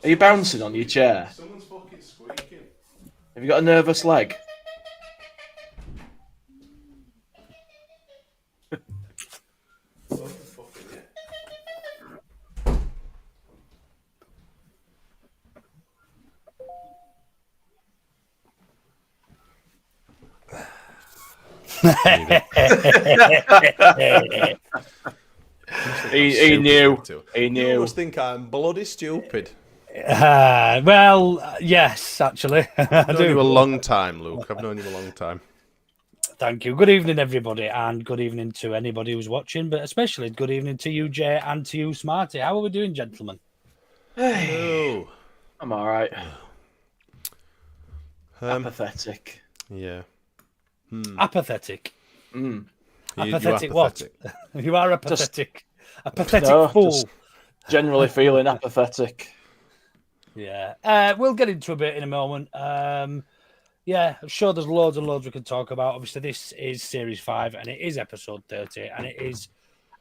Are you bouncing on your chair? Someone's fucking squeaking. Have you got a nervous leg? What the fuck is it? He knew. He You knew. must think I'm bloody stupid. Yes, actually. I've known you a long time, Luke. I've known you a long time. Thank you. Good evening, everybody, and good evening to anybody who's watching, but especially good evening to you, Jay, and to you, Smarty. How are we doing, gentlemen? Hello. I'm all right. Apathetic. Yeah. Apathetic. Apathetic you what? You are apathetic. A pathetic fool. Just generally feeling apathetic. Yeah. We'll get into a bit in a moment. Yeah, I'm sure there's loads and loads we can talk about. Obviously, this is Series 5, and it is Episode 30, and it is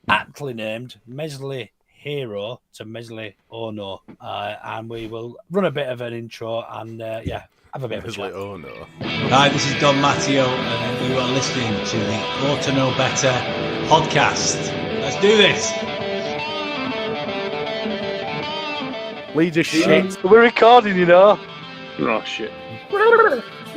aptly named Mes-li-herooo to Mesli-oh-nooooo. And we will run a bit of an intro and, have a bit of a chat. Mesli-oh-nooooo. Hi, this is Don Matteo, and you are listening to the Ought to Know Better podcast. Let's do this. Leads of shit. We're recording, you know. Oh, shit.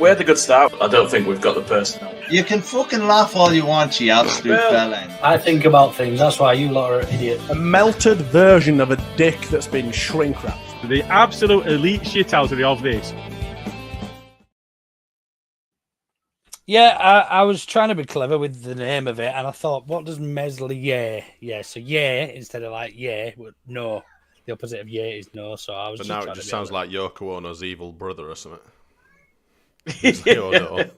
We had a good start. I don't think we've got the personnel. You can fucking laugh all you want, you absolute bellend. I think about things. That's why you lot are idiots. A melted version of a dick that's been shrink wrapped. The absolute elite shithousery of this. Yeah, I was trying to be clever with the name of it, and I thought, what does Meslier? Yeah, so instead of like no. The opposite of is no. So I was. But just now trying it to just be sounds like like Yoko Ono's evil brother or something. Mesli-oh-nooooo.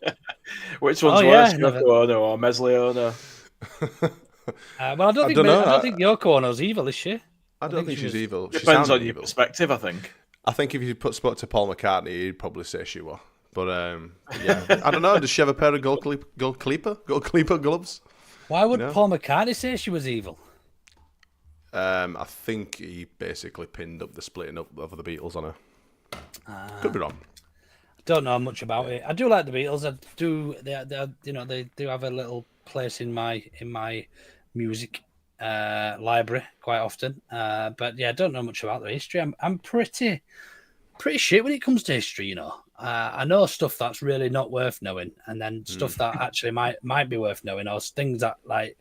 Which one's worse, Yoko Ono or Mesli-oh-nooooo? Well, I don't think Yoko Ono's evil, is she? I don't think she's evil. She Depends sounds on your evil. perspective, I think. I think if you spoke to Paul McCartney, he'd probably say she was. But yeah, I don't know. Does she have a pair of gold Clipper gloves? Why would Paul McCartney say she was evil? I think he basically pinned up the splitting up of the Beatles on her. Could be wrong. Don't know much about it. I do like the Beatles. I do. They do have a little place in my music library quite often. But yeah, I don't know much about their history. I'm pretty shit when it comes to history. You know, I know stuff that's really not worth knowing, and then stuff that actually might be worth knowing, or things that like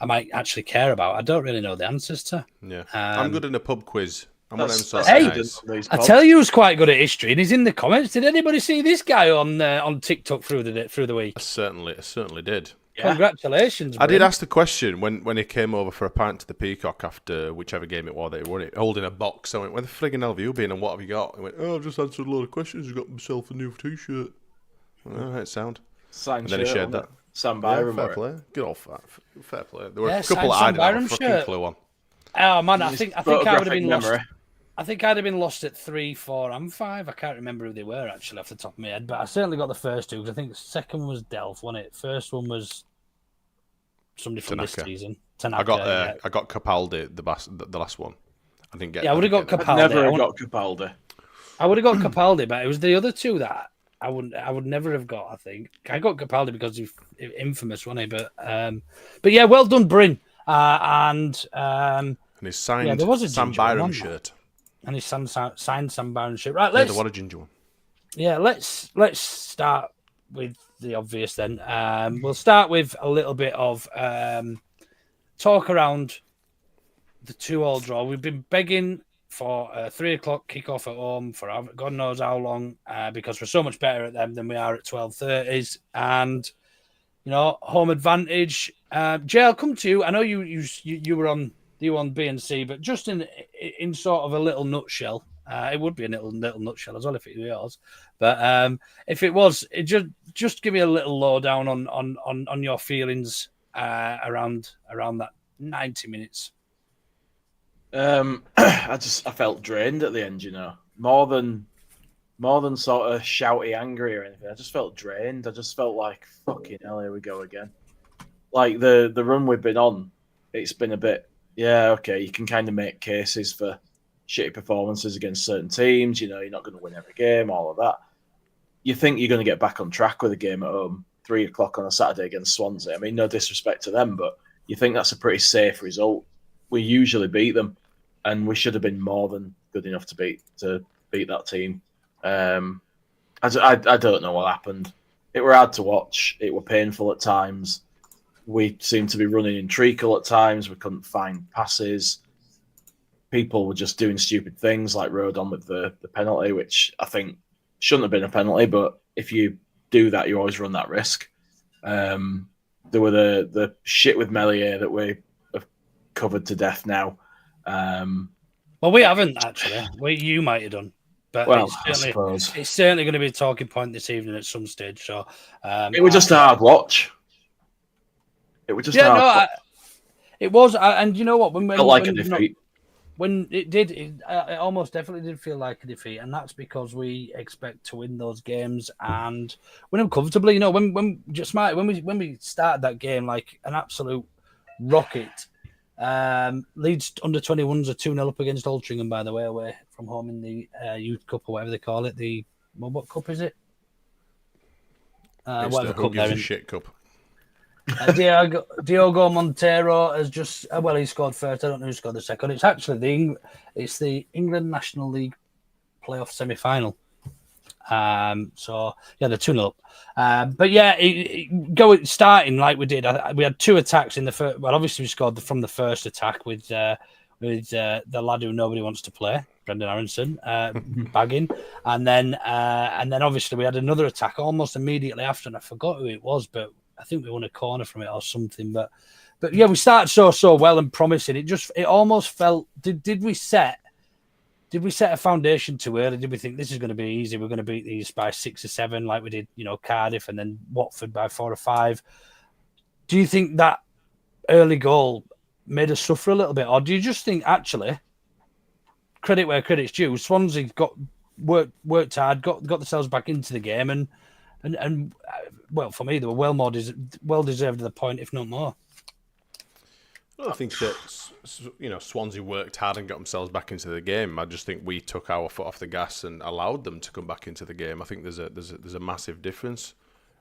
I might actually care about. I don't really know the answers to. Yeah, I'm good in a pub quiz. I'm one of them sort Hey, of guys. I tell you, who's quite good at history, and he's in the comments. Did anybody see this guy on TikTok through the week? I certainly did. Yeah. Congratulations! I did ask the question when he came over for a pint to the Peacock after whichever game it was that he won it, holding a box. I went, "Where the friggin' hell have you been, and what have you got?" He went, "Oh, I've just answered a lot of questions. I've got myself a new T-shirt." All right, sound. Signed and then he shared that. Sam Byram. Fair play. Good old fair play. There were Yeah, a couple that I didn't have a fucking clue on. Oh man, I think I would have been memory. lost. I think I'd have been lost at 3, 4, and 5. I can't remember who they were actually off the top of my head, but I certainly got the first two because I think the second one was Delph, wasn't it? First one was somebody from Tanaka. this season. Tanaka. I got Capaldi the last one. I didn't get. Yeah, I would have got Capaldi. Never got Capaldi. I would have got Capaldi, but it was the other two that I would never have got. I think I got Capaldi because he's infamous, wasn't he? But yeah, well done, Bryn. And his signed there was a Sam Byram shirt. And his signed Sam Byram shirt. Right, let's. Yeah, what a ginger one. Yeah, let's start with the obvious then. We'll start with a little bit of talk around the 2-2 draw. We've been begging for a 3 o'clock kickoff at home for God knows how long, because we're so much better at them than we are at 12:30s, and home advantage. Jay, I'll come to you. I know you were on B and C, but just in sort of a little nutshell. It would be a little nutshell as well if it was yours. But if it was, just give me a little lowdown on your feelings around that 90 minutes. I felt drained at the end, more than sort of shouty, angry or anything. I just felt drained. I just felt like, fucking hell, here we go again. Like the run we've been on, it's been a bit. Yeah, okay, you can kind of make cases for shitty performances against certain teams. You know, you're not going to win every game, all of that. You think you're going to get back on track with a game at home, 3 o'clock on a Saturday against Swansea. I mean, no disrespect to them, but you think that's a pretty safe result. We usually beat them, and we should have been more than good enough to beat that team. I don't know what happened. It were hard to watch. It were painful at times. We seemed to be running in treacle at times. We couldn't find passes. People were just doing stupid things like Rodon with the penalty, which I think shouldn't have been a penalty, but if you do that, you always run that risk. There were the shit with Meslier that we have covered to death now. Well, we haven't actually. You might have done, but Well, it's certainly going to be a talking point this evening at some stage. So it was just a hard watch. It was just it was, and you know what? When felt like a defeat. When it did, it almost definitely did feel like a defeat, and that's because we expect to win those games and win them comfortably. You know, when we started that game like an absolute rocket. Leeds under 21s are 2-0 up against Altrincham, by the way, away from home in the Youth Cup or whatever they call it. What cup is it? It's the Who Gives a Shit Cup. Diogo Montero has just he scored first. I don't know who scored the second. It's actually the England National League playoff semi-final. So yeah, they're 2-0 up. But yeah, starting like we did. We had 2 attacks in the first. Well, obviously we scored from the first attack with the lad who nobody wants to play, Brendan Aronson, bagging, and then obviously we had another attack almost immediately after, and I forgot who it was, but I think we won a corner from it or something. But yeah, we started so well and promising. It almost felt. Did we set a foundation too early? Did we think this is going to be easy? We're going to beat these by 6 or 7 like we did, Cardiff and then Watford by 4 or 5. Do you think that early goal made us suffer a little bit? Or do you just think, actually, credit where credit's due, Swansea worked hard, got themselves back into the game and well, for me, they were well deserved at the point, if not more. I think that Swansea worked hard and got themselves back into the game. I just think we took our foot off the gas and allowed them to come back into the game. I think there's a massive difference.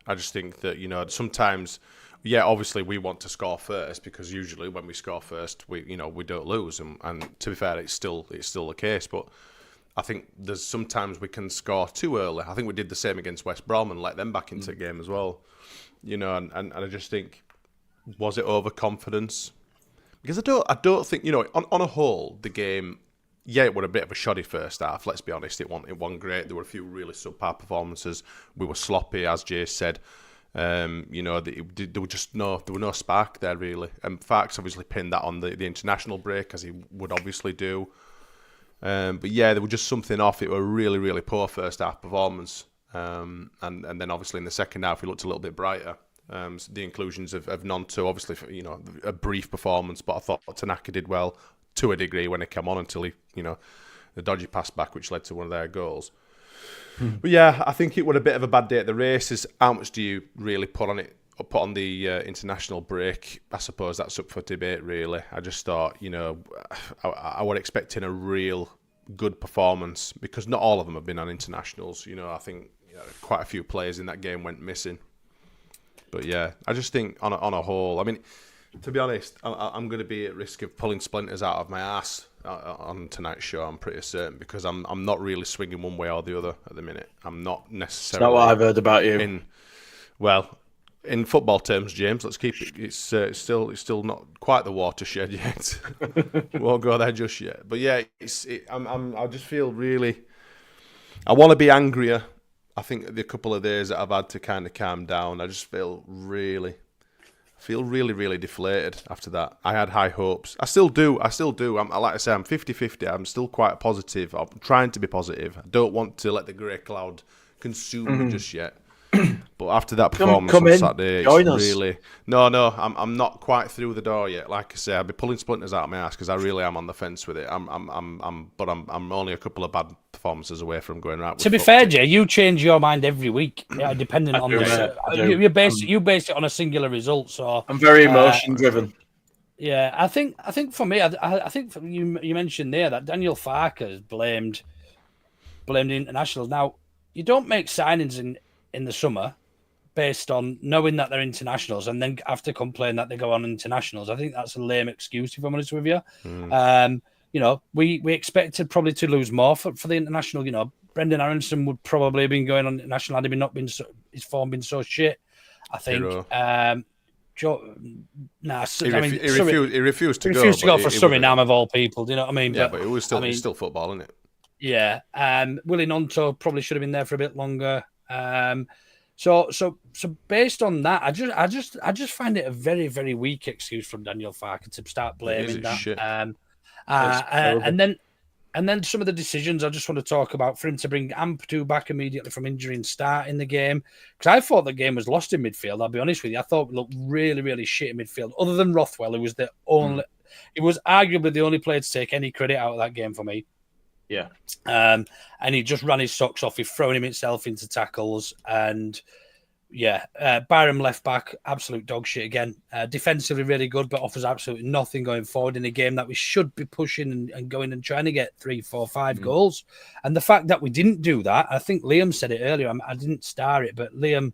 I just think that sometimes, obviously we want to score first because usually when we score first, we don't lose. And to be fair, it's still the case. But I think there's sometimes we can score too early. I think we did the same against West Brom and let them back into the game as well. And I just think, was it overconfidence? Because I don't think, on a whole, the game, it was a bit of a shoddy first half, let's be honest. It wasn't great. There were a few really subpar performances. We were sloppy, as Jay said. There were no spark there, really. And Farks obviously pinned that on the international break, as he would obviously do. But there was just something off. It was a really, really poor first half performance. And then obviously in the second half, we looked a little bit brighter. The inclusions of Nonto, obviously, a brief performance, but I thought Tanaka did well to a degree when he came on until he, the dodgy pass back, which led to one of their goals. But I think it was a bit of a bad day at the races. How much do you really put on the international break? I suppose that's up for debate, really. I just thought, I was expecting a real good performance because not all of them have been on internationals. I think quite a few players in that game went missing. But I just think on a whole, I mean, to be honest, I'm going to be at risk of pulling splinters out of my ass on tonight's show. I'm pretty certain because I'm not really swinging one way or the other at the minute. I'm not necessarily. It's not what I've heard about you. In football terms, James, let's keep it. It's still not quite the watershed yet. We won't go there just yet. But I just feel really. I want to be angrier. I think the couple of days that I've had to kind of calm down, I just feel really, really deflated after that. I had high hopes. I still do. Like I say, I'm 50-50. I'm still quite positive. I'm trying to be positive. I don't want to let the grey cloud consume me just yet. But after that performance on Saturday, it's really... No, I'm not quite through the door yet. Like I say, I'll be pulling splinters out of my ass because I really am on the fence with it. I'm only a couple of bad performances away from going right. To be fair, Jay, you change your mind every week, depending on the... You base it on a singular result. So I'm very emotion driven. Yeah, I think for me, I think you mentioned there that Daniel Farker's blamed the internationals. Now, you don't make signings in the summer based on knowing that they're internationals and then have to complain that they go on internationals. I think that's a lame excuse, if I'm honest with you. You know, we expected probably to lose more for the international. You know, Brendan Aronson would probably have been going on international had he not been his form been so shit. I think. He refused to go for Suriname of all people. Do you know what I mean? Yeah, but it was still it's still football, isn't it? Yeah. Willie Nonto probably should have been there for a bit longer. So based on that, I just find it a very, very weak excuse from Daniel Farker to start blaming that. Shit. And then some of the decisions I just want to talk about for him to bring Ampadu back immediately from injury and start in the game. Because I thought the game was lost in midfield, I'll be honest with you. I thought we looked really, really shit in midfield. Other than Rothwell, who was the only... It was arguably the only player to take any credit out of that game for me. Yeah. And he just ran his socks off. He's thrown himself into tackles. And... yeah, Byram left back, absolute dog shit again. Defensively really good, but offers absolutely nothing going forward in a game that we should be pushing and going and trying to get 3, 4, 5 goals. And the fact that we didn't do that, I think Liam said it earlier. I didn't star it, but Liam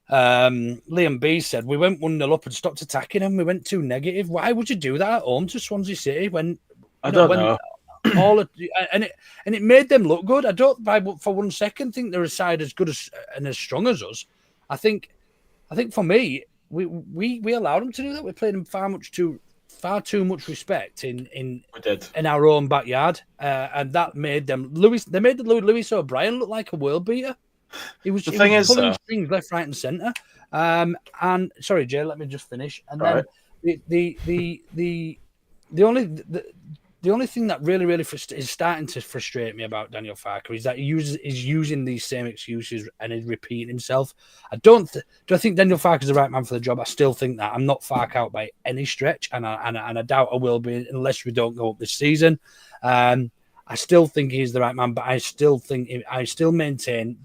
B said we went 1-0 up and stopped attacking them. We went too negative. Why would you do that at home to Swansea City when I don't know? And it made them look good. I don't for 1 second think they're a side as good and as strong as us. I think for me, we allowed them to do that. We played them far too much respect in our own backyard, and that made them They made Lewis O'Brien look like a world beater. He was pulling strings left, right, and centre. And sorry, Jay, let me just finish. And then the only thing that really, really is starting to frustrate me about Daniel Farker is that he's using these same excuses and is repeating himself. Do I think Daniel Farker's the right man for the job? I still think that. I'm not Fark out by any stretch, and I doubt I will be unless we don't go up this season. I still think he's the right man, but I still maintain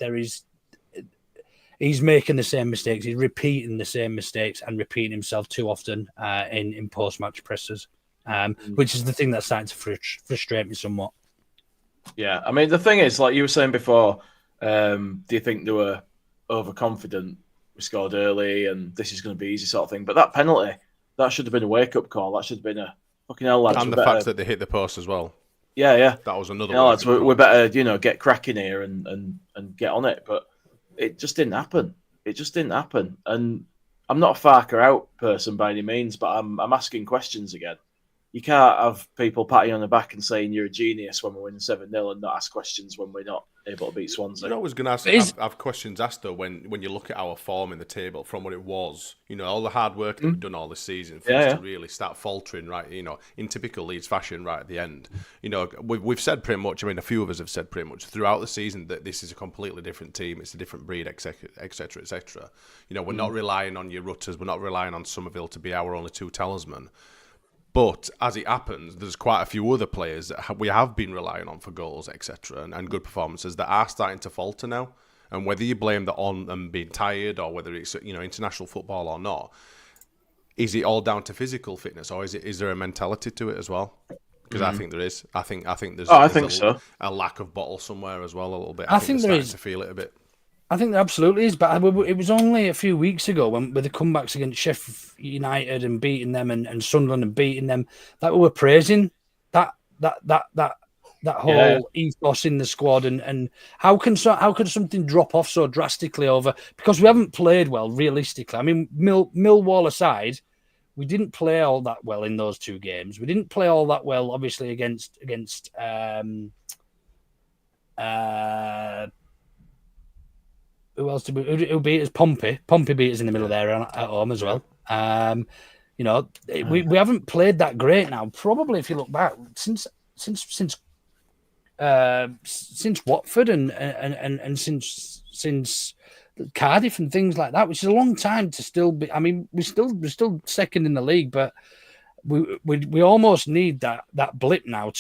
he's making the same mistakes. He's repeating the same mistakes and repeating himself too often in post-match presses. Which is the thing that's starting to frustrate me somewhat. Yeah, I mean, the thing is, like you were saying before, do you think they were overconfident? We scored early and this is going to be easy sort of thing. But that penalty, that should have been a wake-up call. That should have been a fucking hell, lads. And the fact that they hit the post as well. Yeah. That was another one. Lads, we better, get cracking here and get on it. But it just didn't happen. And I'm not a Farker out person by any means, but I'm asking questions again. You can't have people patting you on the back and saying you're a genius when we're winning 7-0 and not ask questions when we're not able to beat Swansea. You're always going to have questions asked, though, when you look at our form in the table from what it was. All the hard work that we've done all this season for us to really start faltering, right, in typical Leeds fashion right at the end. We've said pretty much, a few of us have said pretty much throughout the season that this is a completely different team. It's a different breed, etc., etc. We're not relying on your Rutters. We're not relying on Somerville to be our only 2 talisman. But as it happens, there's quite a few other players that we have been relying on for goals, etc., and good performances that are starting to falter now. And whether you blame that on them being tired or whether it's international football or not, is it all down to physical fitness or is there a mentality to it as well? Because I think there is. I think there's. I think so. A lack of bottle somewhere as well a little bit. I think there is. To feel it a bit. I think there absolutely is, but it was only a few weeks ago with the comebacks against Sheffield United and beating them and Sunderland and beating them that we were praising that whole ethos in the squad and how can something drop off so drastically over because we haven't played well realistically. I mean, Millwall aside, we didn't play all that well in those 2 games. We didn't play all that well, obviously against who else who beat us? Pompey. Pompey beat us in the middle there at home as well. We haven't played that great now. Probably if you look back since Watford and since Cardiff and things like that, which is a long time to still be. I mean, we're still second in the league, but we almost need that blip now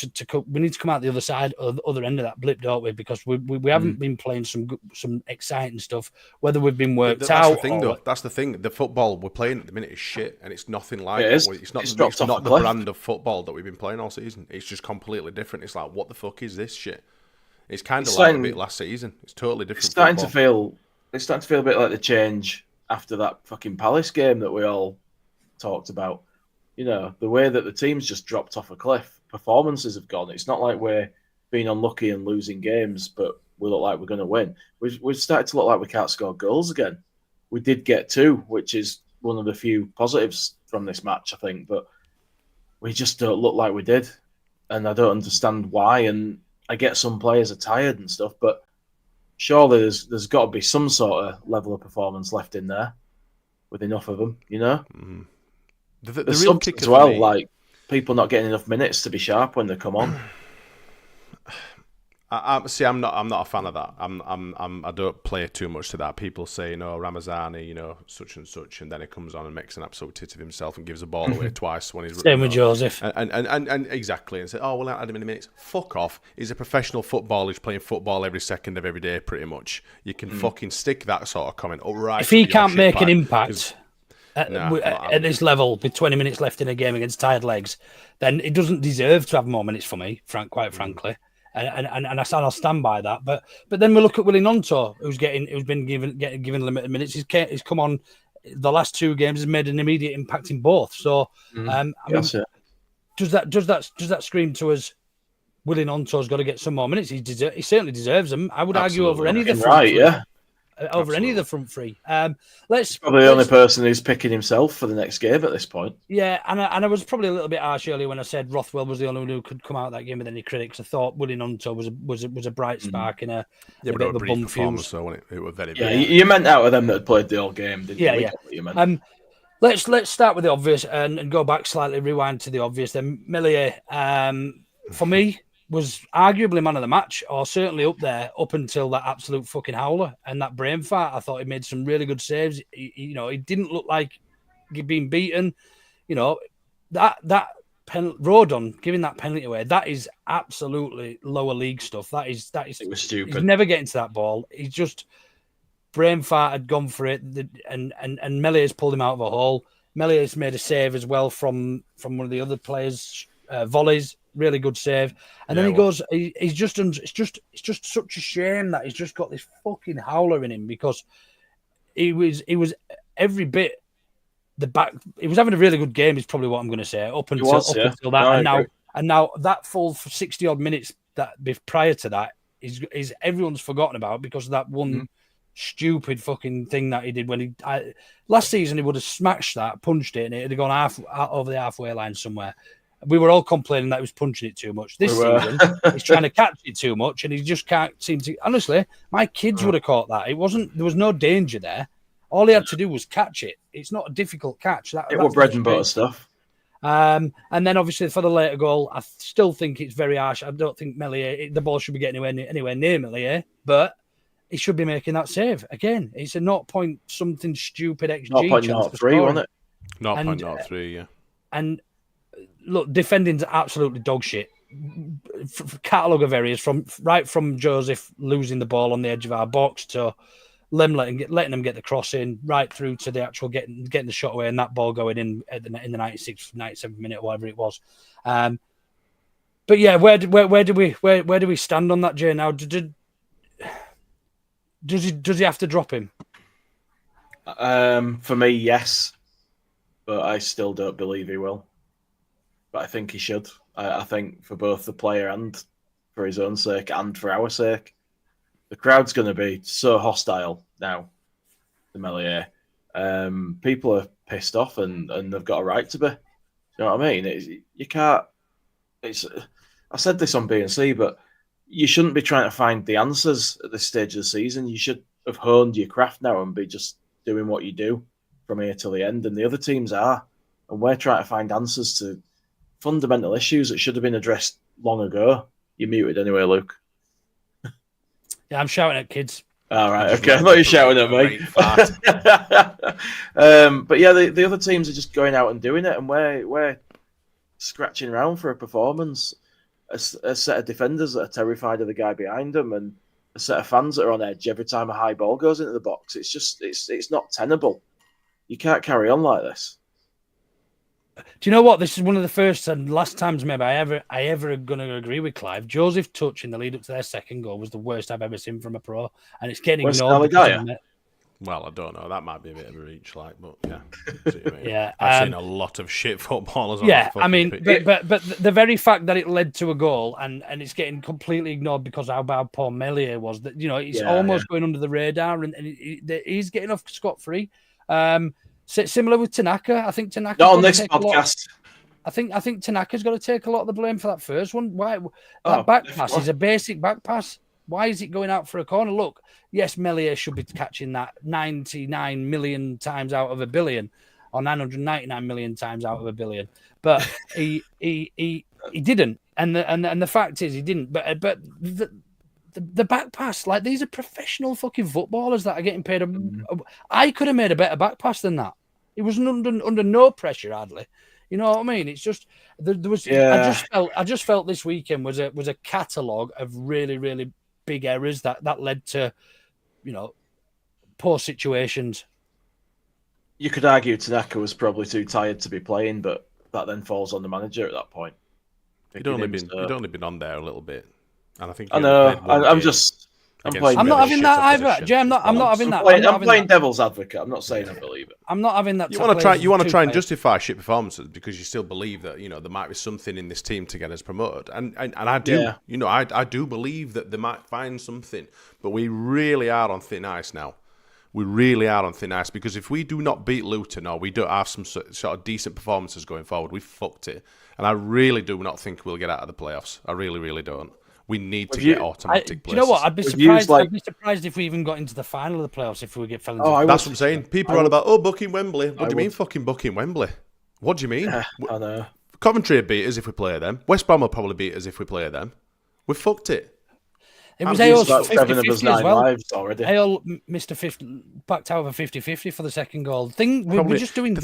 we need to come out the other side or the other end of that blip, don't we? Because we haven't been playing some exciting stuff, whether we've been worked that's out. The thing, though. That's the thing. The football we're playing at the minute is shit, and it's nothing like it. It's not the brand of football that we've been playing all season. It's just completely different. It's like, what the fuck is this shit? It's kind of like a bit last season. It's totally different. It's starting to feel a bit like the change after that fucking Palace game that we all talked about. You know, the way that the team's just dropped off a cliff. Performances have gone. It's not like we're being unlucky and losing games, but we look like we're going to win. We've started to look like we can't score goals again. We did get 2, which is one of the few positives from this match, I think, but we just don't look like we did. And I don't understand why. And I get some players are tired and stuff, but surely there's got to be some sort of level of performance left in there with enough of them, you know? Mm. The There's real something kicker as well, for me, like people not getting enough minutes to be sharp when they come on. I'm not a fan of that. I don't play too much to that. People say, Ramazani, such and such, and then he comes on and makes an absolute tit of himself and gives the ball away twice when he's same with Joseph. And exactly, and say, I had him in a minute. Fuck off. He's a professional footballer. He's playing football every second of every day, pretty much. You can fucking stick that sort of comment up right. If he can't make an impact at this level with 20 minutes left in a game against tired legs, then it doesn't deserve to have more minutes for me, quite frankly. And I'll stand by that. But then we look at Willie-Gnonto, who's been given limited minutes. He's come on the last 2 games, has made an immediate impact in both. So does that scream to us? Willie-Gnonto's got to get some more minutes. He certainly deserves them. I would argue over any of the front three. Any of the front three. He's probably the only person who's picking himself for the next game at this point. Yeah, and I was probably a little bit harsh earlier when I said Rothwell was the only one who could come out of that game with any critics. I thought Willie-Gnonto was a bright spark in a bit of a bum fuse. So it was very you meant out of them that had played the whole game, didn't you? Yeah. You meant. Let's start with the obvious and go back slightly, rewind to the obvious. Then Meslier, for me, was arguably man of the match, or certainly up there, up until that absolute fucking howler and that brain fart. I thought he made some really good saves. He didn't look like he'd been beaten. That Rodon giving that penalty away, that is absolutely lower league stuff. That is it was stupid. He's never getting to that ball. He's just brain fart had gone for it, and Mellier's pulled him out of a hole. Mellier's made a save as well from one of the other players' volleys. Really good save, and then he goes. It's just such a shame that he's just got this fucking howler in him, because he was every bit the back. He was having a really good game. Is probably what I'm going to say up until that, and now that full 60 odd minutes that prior to that is everyone's forgotten about because of that one stupid fucking thing that he did when last season. He would have smashed that, punched it, and it had gone over the halfway line somewhere. We were all complaining that he was punching it too much. This season, he's trying to catch it too much, and he just can't seem to. Honestly, my kids would have caught that. There was no danger there. All he had to do was catch it. It's not a difficult catch. That's was bread and butter stuff. And then obviously for the later goal, I still think it's very harsh. I don't think Meslier, the ball should be getting anywhere near Meslier, but he should be making that save again. It's a 0. something stupid XG. 0.03, wasn't it? 0.03, yeah. And look, defending's absolutely dog shit. Catalogue of areas from Joseph losing the ball on the edge of our box to Lem letting them get the cross in, right through to the actual getting the shot away and that ball going in the 96th, 97th minute, or whatever it was. But yeah, where do we stand on that, Jay? Now, does he have to drop him? For me, yes, but I still don't believe he will. But I think he should. I think for both the player and for his own sake and for our sake, the crowd's going to be so hostile now to Meslier. People are pissed off and they've got a right to be. You know what I mean? You can't. I said this on B&C, but you shouldn't be trying to find the answers at this stage of the season. You should have honed your craft now and be just doing what you do from here till the end. And the other teams are. And we're trying to find answers to fundamental issues that should have been addressed long ago. You're muted anyway, Luke. Yeah, I'm shouting at kids. All right, okay. I thought you were shouting at me. But yeah, the other teams are just going out and doing it, and we're scratching around for a performance. A set of defenders that are terrified of the guy behind them, and a set of fans that are on edge every time a high ball goes into the box. It's just, it's not tenable. You can't carry on like this. Do you know what? This is one of the first and last times maybe I ever going to agree with Clive. Joseph's touch in the lead up to their second goal was the worst I've ever seen from a pro, and it's getting ignored. Well, I don't know. That might be a bit of a reach, but yeah. Yeah, I've seen a lot of shit footballers. Yeah, I mean, but the very fact that it led to a goal and it's getting completely ignored because how bad poor Meslier was, that it's almost going under the radar, and he's getting off scot free. Similar with Tanaka, I think Tanaka. Not on this podcast. I think Tanaka's got to take a lot of the blame for that first one. Why that back pass is a basic back pass. Why is it going out for a corner? Look, yes, Meslier should be catching that 99 million times out of a billion, or 999 million times out of a billion, but he didn't. And the fact is, he didn't. But the back pass, like, these are professional fucking footballers that are getting paid. I could have made a better back pass than that. It was under no pressure, hardly. You know what I mean? It's just there was. Yeah. I just felt this weekend was a catalogue of really, really big errors that led to, poor situations. You could argue Tanaka was probably too tired to be playing, but that then falls on the manager at that point. He'd only been on there a little bit, and I think I know. I'm not having that either, Jay. I'm not having that. I'm playing devil's advocate. I'm not saying I believe it. I'm not having that. You want to try and justify shit performances because you still believe that there might be something in this team to get us promoted, and I do. Yeah. I do believe that they might find something, but we really are on thin ice now. We really are on thin ice because if we do not beat Luton or we don't have some sort of decent performances going forward, we've fucked it. And I really do not think we'll get out of the playoffs. I really, really don't. We need to get automatic places. Do you know what? I'd be surprised. I'd be surprised if we even got into the final of the playoffs if we get fell into. That's what I'm saying. People are on about booking Wembley. What do you mean fucking booking Wembley? What do you mean? Yeah, I know. Coventry will beat us if we play them. West Brom will probably beat us if we play them. We fucked it. It was AO's 50-50 as well. Lives already. AO missed backed out of a 50-50 for the second goal. We're just doing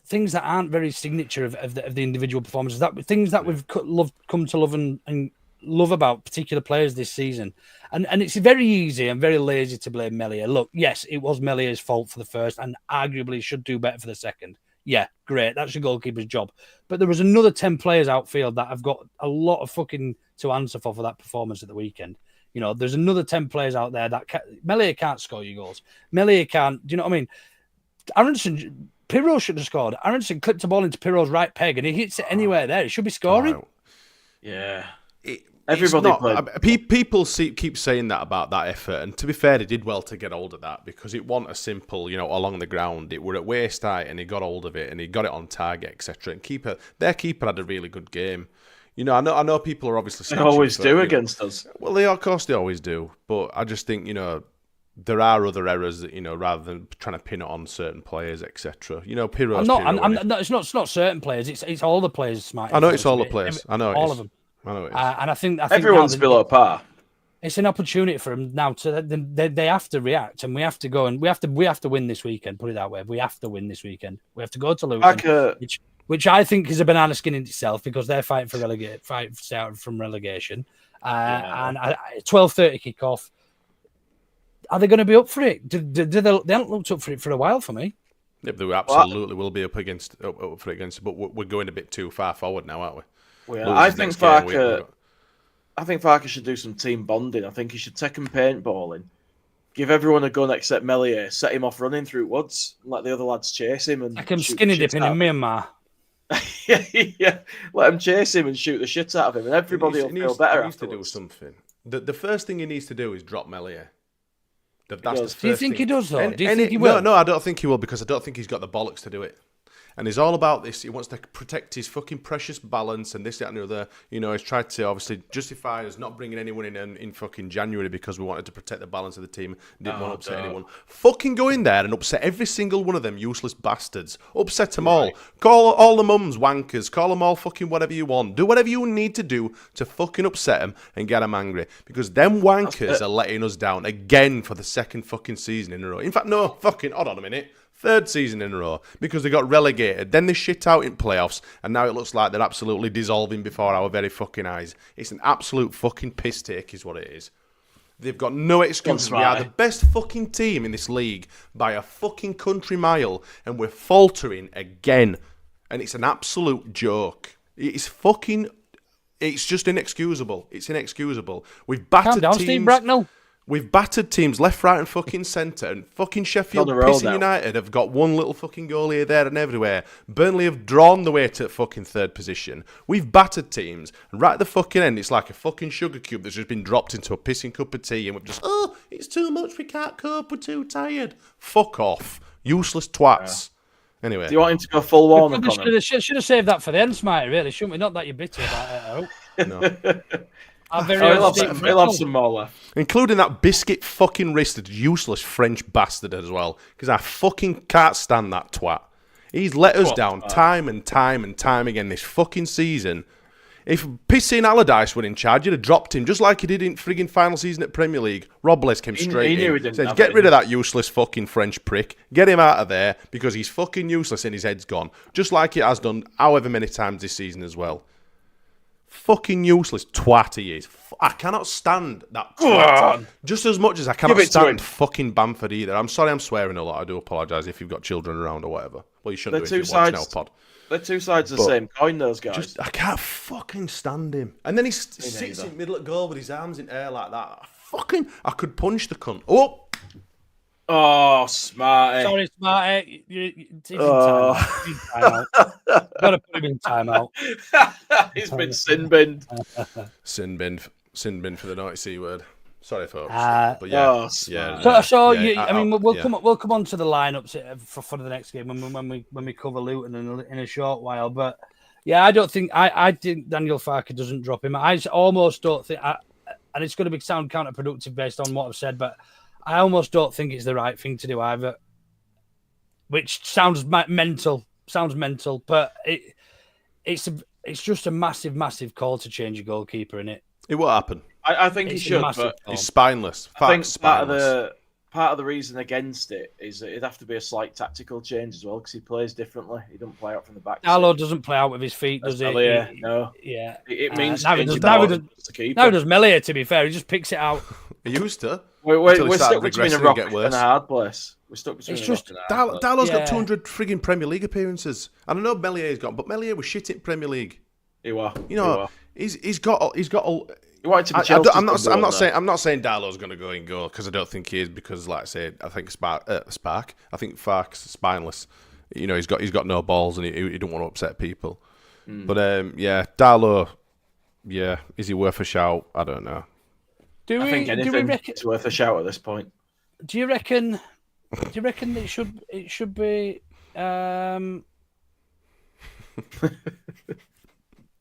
things that aren't very signature of the individual performances. Things that we've come to love and love about particular players this season. And it's very easy and very lazy to blame Meslier. Look, yes, it was Mellier's fault for the first, and arguably should do better for the second. Yeah, great. That's your goalkeeper's job. But there was another 10 players outfield that have got a lot of fucking to answer for that performance at the weekend. There's another 10 players out there that Meslier can't score your goals. Meslier can't. Do you know what I mean? Aronson, Pirro should have scored. Aronson clipped the ball into Pirro's right peg, and he hits it anywhere there. He should be scoring. Yeah. People keep saying that about that effort, and to be fair, they did well to get hold of that because it wasn't a simple, along the ground. It were at waist height, and he got hold of it, and he got it on target, etc. And their keeper had a really good game. I know people are obviously. They always do against us. Well, of course they always do, but I just think there are other errors that rather than trying to pin it on certain players, etc. Pirro's. It's not certain players. It's all the players. Smarty. I know it's all the players. I know all of them. I know it is. And I think everyone's below par. It's an opportunity for them now to they have to react, and we have to go and we have to win this weekend. Put it that way, we have to win this weekend. We have to go to Luton, which I think is a banana skin in itself because they're fighting for stay out from relegation. And 12:30 kickoff. Are they going to be up for it? They haven't looked up for it for a while for me. Yeah, they absolutely will be up for it against. But we're going a bit too far forward now, aren't we? I think Farke should do some team bonding. I think he should take him paintballing, give everyone a gun except Meslier, set him off running through woods, and let the other lads chase him. And like him skinny dipping in Myanmar. yeah, let him chase him and shoot the shit out of him, and everybody will feel better. He needs to do something. The first thing he needs to do is drop Meslier. Do you think he does, though? Do you think he will? No, I don't think he will because I don't think he's got the bollocks to do it. And he's all about this. He wants to protect his fucking precious balance and this, that, and the other. He's tried to obviously justify us not bringing anyone in fucking January because we wanted to protect the balance of the team. Didn't want to upset anyone. Fucking go in there and upset every single one of them useless bastards. Upset them all. Call all the mums wankers. Call them all fucking whatever you want. Do whatever you need to do to fucking upset them and get them angry. Because them wankers are letting us down again for the second fucking season in a row. In fact, no, fucking, hold on a minute. Third season in a row because they got relegated. Then they shit out in playoffs, and now it looks like they're absolutely dissolving before our very fucking eyes. It's an absolute fucking piss take, is what it is. They've got no excuses. We are the best fucking team in this league by a fucking country mile, and we're faltering again. And it's an absolute joke. It's just inexcusable. It's inexcusable. We've battered Calm down, teams. Steve Bracknell. We've battered teams left, right, and fucking centre. And fucking Sheffield pissing United have got one little fucking goal here, there, and everywhere. Burnley have drawn the way to fucking third position. We've battered teams. And right at the fucking end, it's like a fucking sugar cube that's just been dropped into a pissing cup of tea. And we've just, it's too much. We can't cope. We're too tired. Fuck off. Useless twats. Yeah. Anyway. Do you want him to go full Warner? Should have saved that for the end, Smarty, really, shouldn't we? Not that you're bitter about it, I hope. No. He'll have some more left. Including that biscuit fucking wristed useless French bastard as well. Because I fucking can't stand that twat. He's let us down time and time and time again this fucking season. If Pissing Allardyce were in charge, you'd have dropped him just like he did in frigging final season at Premier League. Rob Bless came straight in. Said, get rid of that useless fucking French prick. Get him out of there because he's fucking useless and his head's gone. Just like it has done however many times this season as well. Fucking useless twat he is. I cannot stand that twat. Just as much as I cannot stand fucking Bamford either. I'm sorry I'm swearing a lot. I do apologise if you've got children around or whatever. Well, you shouldn't do if you're watching our pod. They're two sides of the same coin, those guys. I can't fucking stand him. And then he sits in the middle of goal with his arms in air like that. I could punch the cunt. Oh, Smarty. Sorry, Smarty. He's in timeout. Got to put him in timeout. He's been sin-binned. Sin-binned for the naughty C word. Sorry, folks. But yeah. We'll come on to the lineups for the next game when we cover Luton in a short while. But yeah, I don't think I think Daniel Farke doesn't drop him. I almost don't think, and it's going to sound counterproductive based on what I've said, but I almost don't think it's the right thing to do either. Which sounds mental, but it's just a massive call to change your goalkeeper, innit? It will happen. I think he should, but he's spineless. I think part of the reason against it is that it'd have to be a slight tactical change as well because he plays differently. He doesn't play out from the back. Darlow doesn't play out with his feet, does he? No. Yeah. It means now does Meslier, to be fair. He just picks it out. He used to. We're stuck between a rock and a hard place. We're stuck between a rock and a hard place. Darlow's got 200 frigging Premier League appearances. And I know Meslier's got, but Meslier was shit at Premier League. He was. He's got a. I'm not saying Darlow's going to go in goal because I don't think he is because, like I said, I think I think Farke's spineless. He's got no balls and he don't want to upset people. But Darlow, is he worth a shout? I don't know. I think anything's worth a shout at this point. Do you reckon it should be?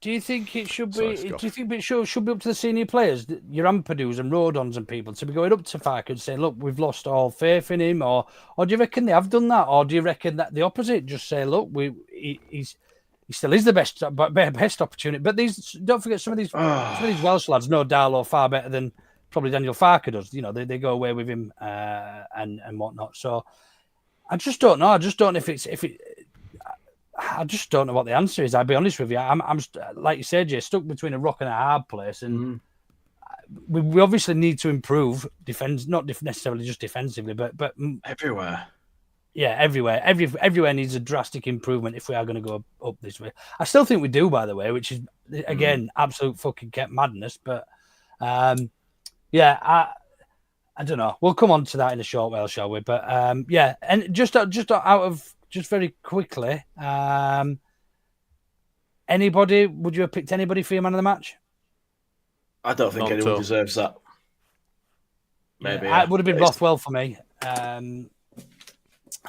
Do you think it should be? Do you think it should be up to the senior players, your Ampadus and Rodons and people, to be going up to Farke and saying, "Look, we've lost all faith in him," or do you reckon they have done that, or do you reckon that the opposite, just say, "Look, he still is the best opportunity." But don't forget some of these Welsh lads know Darlow far better than probably Daniel Farke does. They go away with him and whatnot. So I just don't know. I just don't know I just don't know what the answer is. I'll be honest with you. I'm like you said, Jay, stuck between a rock and a hard place, and we obviously need to improve defense, not necessarily just defensively, but everywhere. Yeah, everywhere. Everywhere needs a drastic improvement if we are going to go up this way. I still think we do, by the way, which is again absolute fucking madness. But I don't know. We'll come on to that in a short while, shall we? But and just very quickly, anybody? Would you have picked anybody for your man of the match? I don't think anyone deserves that. Maybe it would have been Rothwell for me.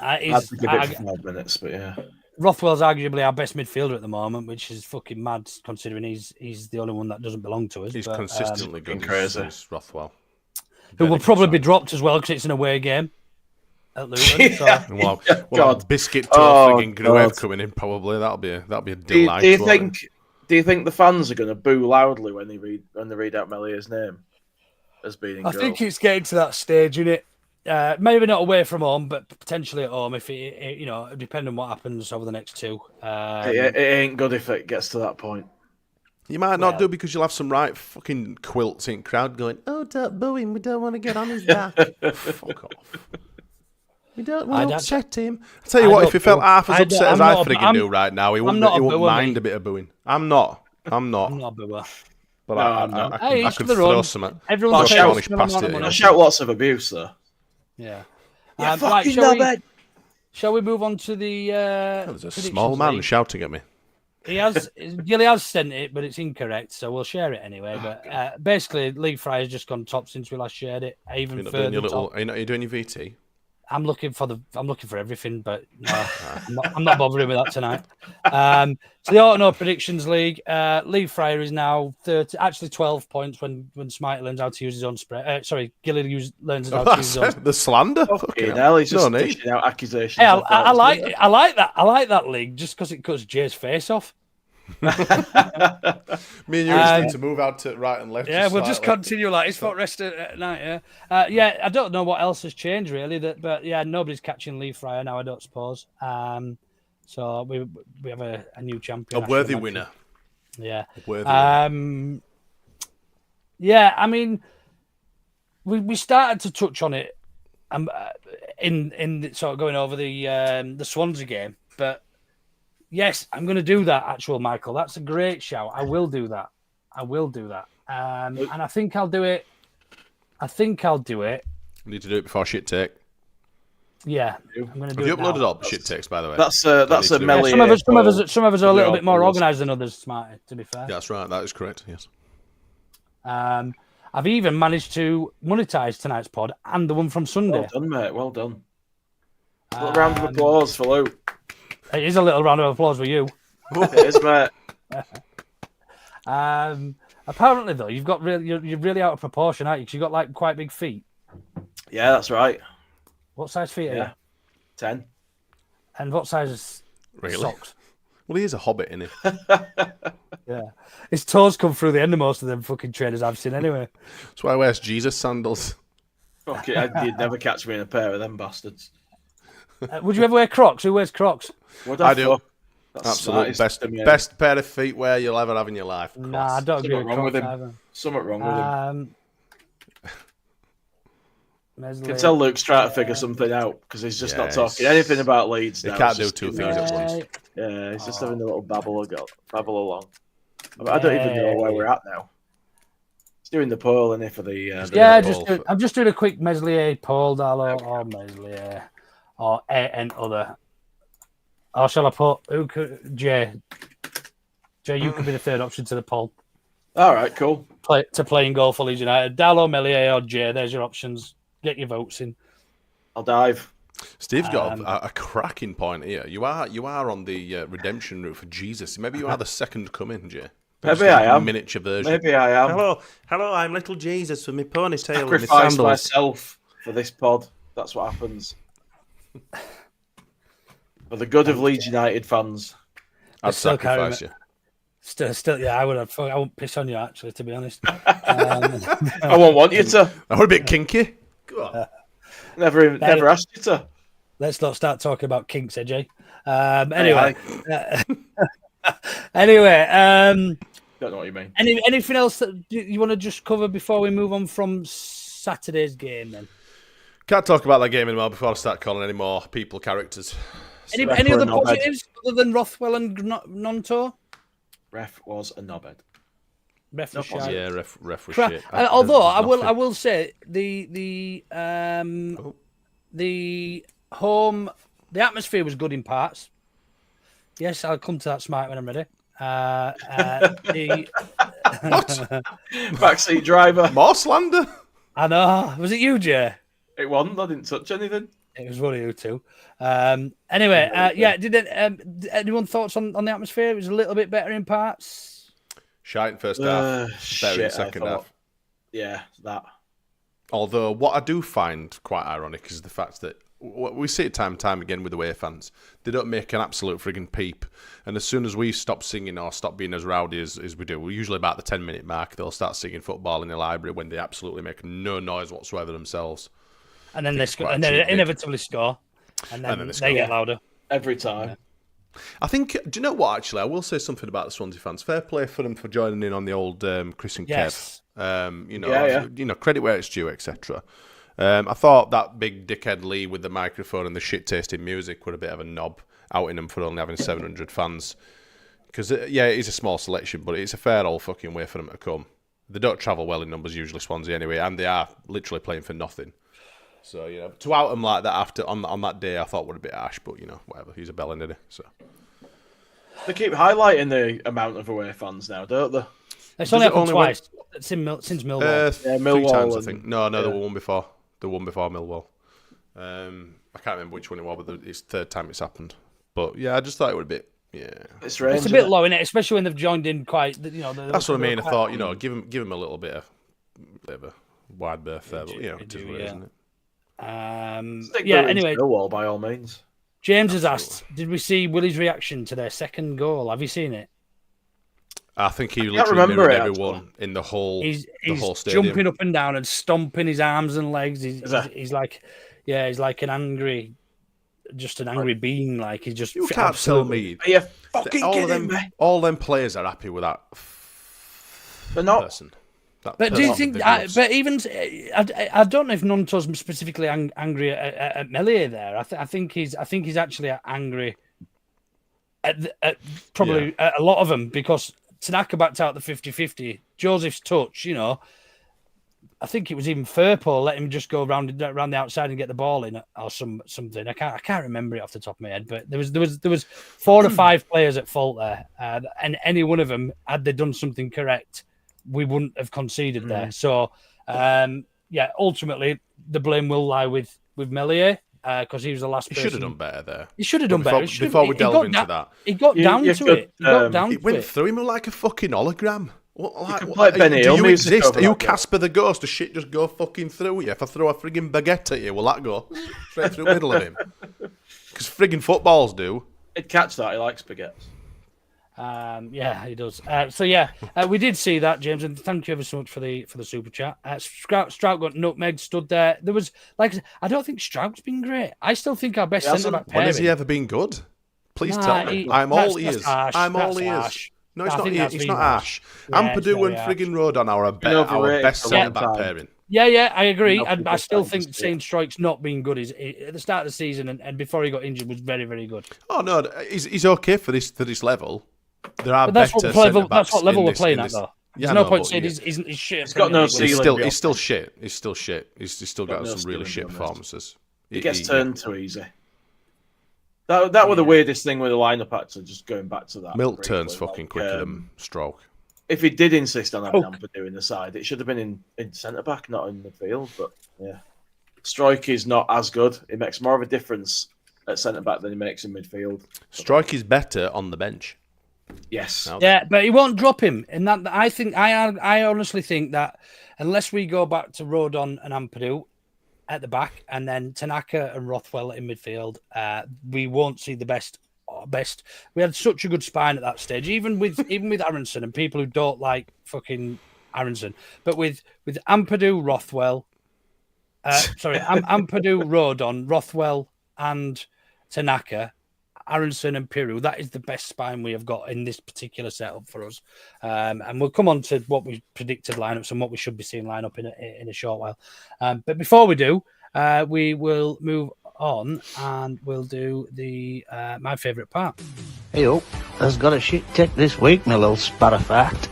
I'd give it for 5 minutes, but yeah. Rothwell's arguably our best midfielder at the moment, which is fucking mad considering he's the only one that doesn't belong to us. He's consistently good. Crazy. Rothwell, who will probably be dropped as well because it's an away game at Luton. So. Biscuit frigging Gruev coming in probably that'll be a delight. Do you think the fans are going to boo loudly when they read out Melior's name as being in goal? I think it's getting to that stage, isn't it? maybe not away from home, but potentially at home if it depending on what happens over the next two. It ain't good if it gets to that point. You might not do because you'll have some right fucking quilts in crowd going, "Oh, don't boo him. We don't want to get on his back." Fuck off. We don't want to upset him. I'll tell you what, if he felt half as upset as I friggin' do right now, he wouldn't mind a bit of booing. I'm not. I'm not a booer. But I'm not. I could throw some. Everyone's past it. I shout lots of abuse, though. Yeah. Right, shall we move on to the there's a small man shouting at me. Gilly has sent it, but it's incorrect, so we'll share it anyway. But basically, League Fry has just gone top since we last shared it. Even further top. Are you doing your VT? I'm looking for everything, but no, I'm not bothering with that tonight. So the Auto Predictions League, League Fryer is now 12 points when Smarty learns how to use his own spray. Gilly learns how to use his own. The slander. Okay, now he's just dishing out accusations. Hey, I like that. I like that league just because it cuts Jay's face off. Me and you just need to move out to right and left. Yeah, we'll just continue like it's for rest at night. Yeah, I don't know what else has changed really. But yeah, nobody's catching Leaf Fryer now. I don't suppose. So we have a new champion, a worthy winner. Yeah. A worthy winner. Yeah, I mean, we started to touch on it, in sort of going over the Swansea game, but. Yes, I'm going to do that, actual Michael. That's a great shout. I will do that. And I think I'll do it. You need to do it before shit take. Yeah, I'm going to do it. Have you uploaded now. all the shit takes, by the way? That's a Meslier. Some of us are a little bit more organised than others, Smarty, to be fair. Yeah, that's right. That is correct, yes. I've even managed to monetize tonight's pod and the one from Sunday. Well done, mate. Well done. A little round of applause for Luke. It is a little round of applause for you. It is, mate. Apparently, though, you're really out of proportion, aren't you? Because you've got like quite big feet. Yeah, that's right. What size feet are you? 10. And what size socks? Well, he is a hobbit, isn't he? Yeah. His toes come through the end of most of them fucking trainers I've seen anyway. That's why he wears Jesus sandals. Okay, you'd never catch me in a pair of them bastards. Would you ever wear Crocs? Who wears Crocs? I do. Absolutely best pair of feet wear you'll ever have in your life. Nah, I don't agree with Crocs either. Something wrong with him. Mesli. You can tell Luke's trying to figure something out because he's just not talking anything about Leeds now. He can't do two things at once. Yeah, he's just having a little babble along. I don't even know where we're at now. He's doing the poll, isn't he, for the... I'm just doing a quick Meslier poll, Darlo, or Meslier. Or and other. Or shall I put Jay? Jay, you could be the third option to the poll. All right, cool. Playing goal for Leeds United. Dallo, Meslier, or Jay. There's your options. Get your votes in. I'll dive. Steve's got a cracking point here. You are on the redemption route for Jesus. Maybe you are the second coming, Jay. Maybe I am. Miniature version. Maybe I am. Hello, I'm little Jesus with my ponytail and my sacrifice sandals. myself for this pod. That's what happens. For the good of Leeds United fans. I'd sacrifice you. Still, yeah, I won't piss on you, actually, to be honest. I won't want you to. I want a bit kinky. Go on. Never asked you to. Let's not start talking about kinks, Jay. Anyway. Anyway. Don't know what you mean. Anything else that you want to just cover before we move on from Saturday's game, then? Can't talk about that game anymore before I start calling any more people characters. Any other positives other than Rothwell and Nonto? Ref was a knobhead. Ref was shite. Yeah, ref was shit. Although I will say the atmosphere was good in parts. Yes, I'll come to that smart when I'm ready. What? Backseat driver. More slander? I know. Was it you, Jay? It wasn't. I didn't touch anything. It was one of you two. Anyway, yeah. Did anyone thoughts on the atmosphere? It was a little bit better in parts. Shite in first half. Better in second half. Yeah, that. Although what I do find quite ironic is the fact that we see it time and time again with away fans. They don't make an absolute frigging peep. And as soon as we stop singing or stop being as rowdy as we do, we're usually about the 10-minute mark, they'll start singing Football in the Library when they absolutely make no noise whatsoever themselves. and then they score, and then inevitably score, and then they get louder every time. Yeah. I think. Do you know what? Actually, I will say something about the Swansea fans. Fair play for them for joining in on the old Chris and Kev. Credit where it's due, etc. I thought that big dickhead Lee with the microphone and the shit-tasting music were a bit of a knob, outing him for only having 700 fans. Because it is a small selection, but it's a fair old fucking way for them to come. They don't travel well in numbers usually, Swansea anyway, and they are literally playing for nothing. So to out him like that after on that day, I thought would a bit harsh, but whatever. He's a bellend, isn't he? So they keep highlighting the amount of away fans now, don't they? It's only happened twice since Millwall. Millwall 3 times, I think. No, there were one before. The one before Millwall. I can't remember which one it was, but it's the third time it's happened. But yeah, I just thought it would be a bit. Yeah, it's a bit low, isn't it? Especially when they've joined in quite. That's what I mean. I thought give him a little bit of a wide berth there, but it is what it is, isn't it? Anyway, Millwall by all means. James has asked, did we see Willie's reaction to their second goal? Have you seen it? I think he literally mirrored everyone in the whole whole stadium. Jumping up and down and stomping his arms and legs. He's like an angry being. Like he's just. You can't tell me. Are you fucking kidding me? All them players are happy with that. They're not. Person. But do you think? But even I don't know if Nunto's specifically angry at Meslier there. I think he's actually angry at probably a lot of them because Tanaka backed out the 50-50. Joseph's touch, I think it was even Firpo let him just go around the outside and get the ball in or something. I can't remember it off the top of my head, but there was 4 or 5 players at fault there, and any one of them had they done something correct, we wouldn't have conceded there. So, ultimately the blame will lie with Meslier because he was the last person. He should have done better there. He should have done better. Before we delve into that. He got down to it. He got down to it. It went through him like a fucking hologram. Do you exist? Are you Casper the Ghost? Does shit just go fucking through you? If I throw a frigging baguette at you, will that go straight through the middle of him? Because frigging footballs do. He'd catch that. He likes baguettes. He does. We did see that, James, and thank you ever so much for the super chat. Strout got nutmeg, stood there. There was I don't think Strout's been great. I still think our best centre back pairing. When has he ever been good? Please tell me. I'm all ears. I'm all ears. No, it's not. It's not Ash. Ampadu and frigging Rodon are our best centre back pairing. Yeah, I agree. I still think Saint Strike's not been good. He's at the start of the season and before he got injured was very, very good. Oh no, he's okay for this level. There are that's better that's what level we're playing at, though. There's no point saying he's shit. He's got no ceiling. He's still shit. He's still shit. He's still got some really shit performances. He gets turned too easy. That was the weirdest thing with the lineup. Actually, just going back to that. Milk turns fucking quicker than Stroke. If he did insist on having Ampadu in the side, it should have been in centre back, not in midfield. But yeah, Strike is not as good. It makes more of a difference at centre back than he makes in midfield. Strike is better on the bench. Yes. Yeah, but he won't drop him. And that I honestly think that unless we go back to Rodon and Ampadu at the back and then Tanaka and Rothwell in midfield, we won't see the best. We had such a good spine at that stage, even with Aronson and people who don't like fucking Aronson, but with Ampadu, Rothwell, Ampadu, Rodon, Rothwell, and Tanaka. Aronson and Piru, that is the best spine we have got in this particular setup for us. And we'll come on to what we predicted lineups and what we should be seeing line up in a short while. But before we do, we will move on and we'll do the my favourite part. Hey, has got a shit tick this week, my little sparrow-fact.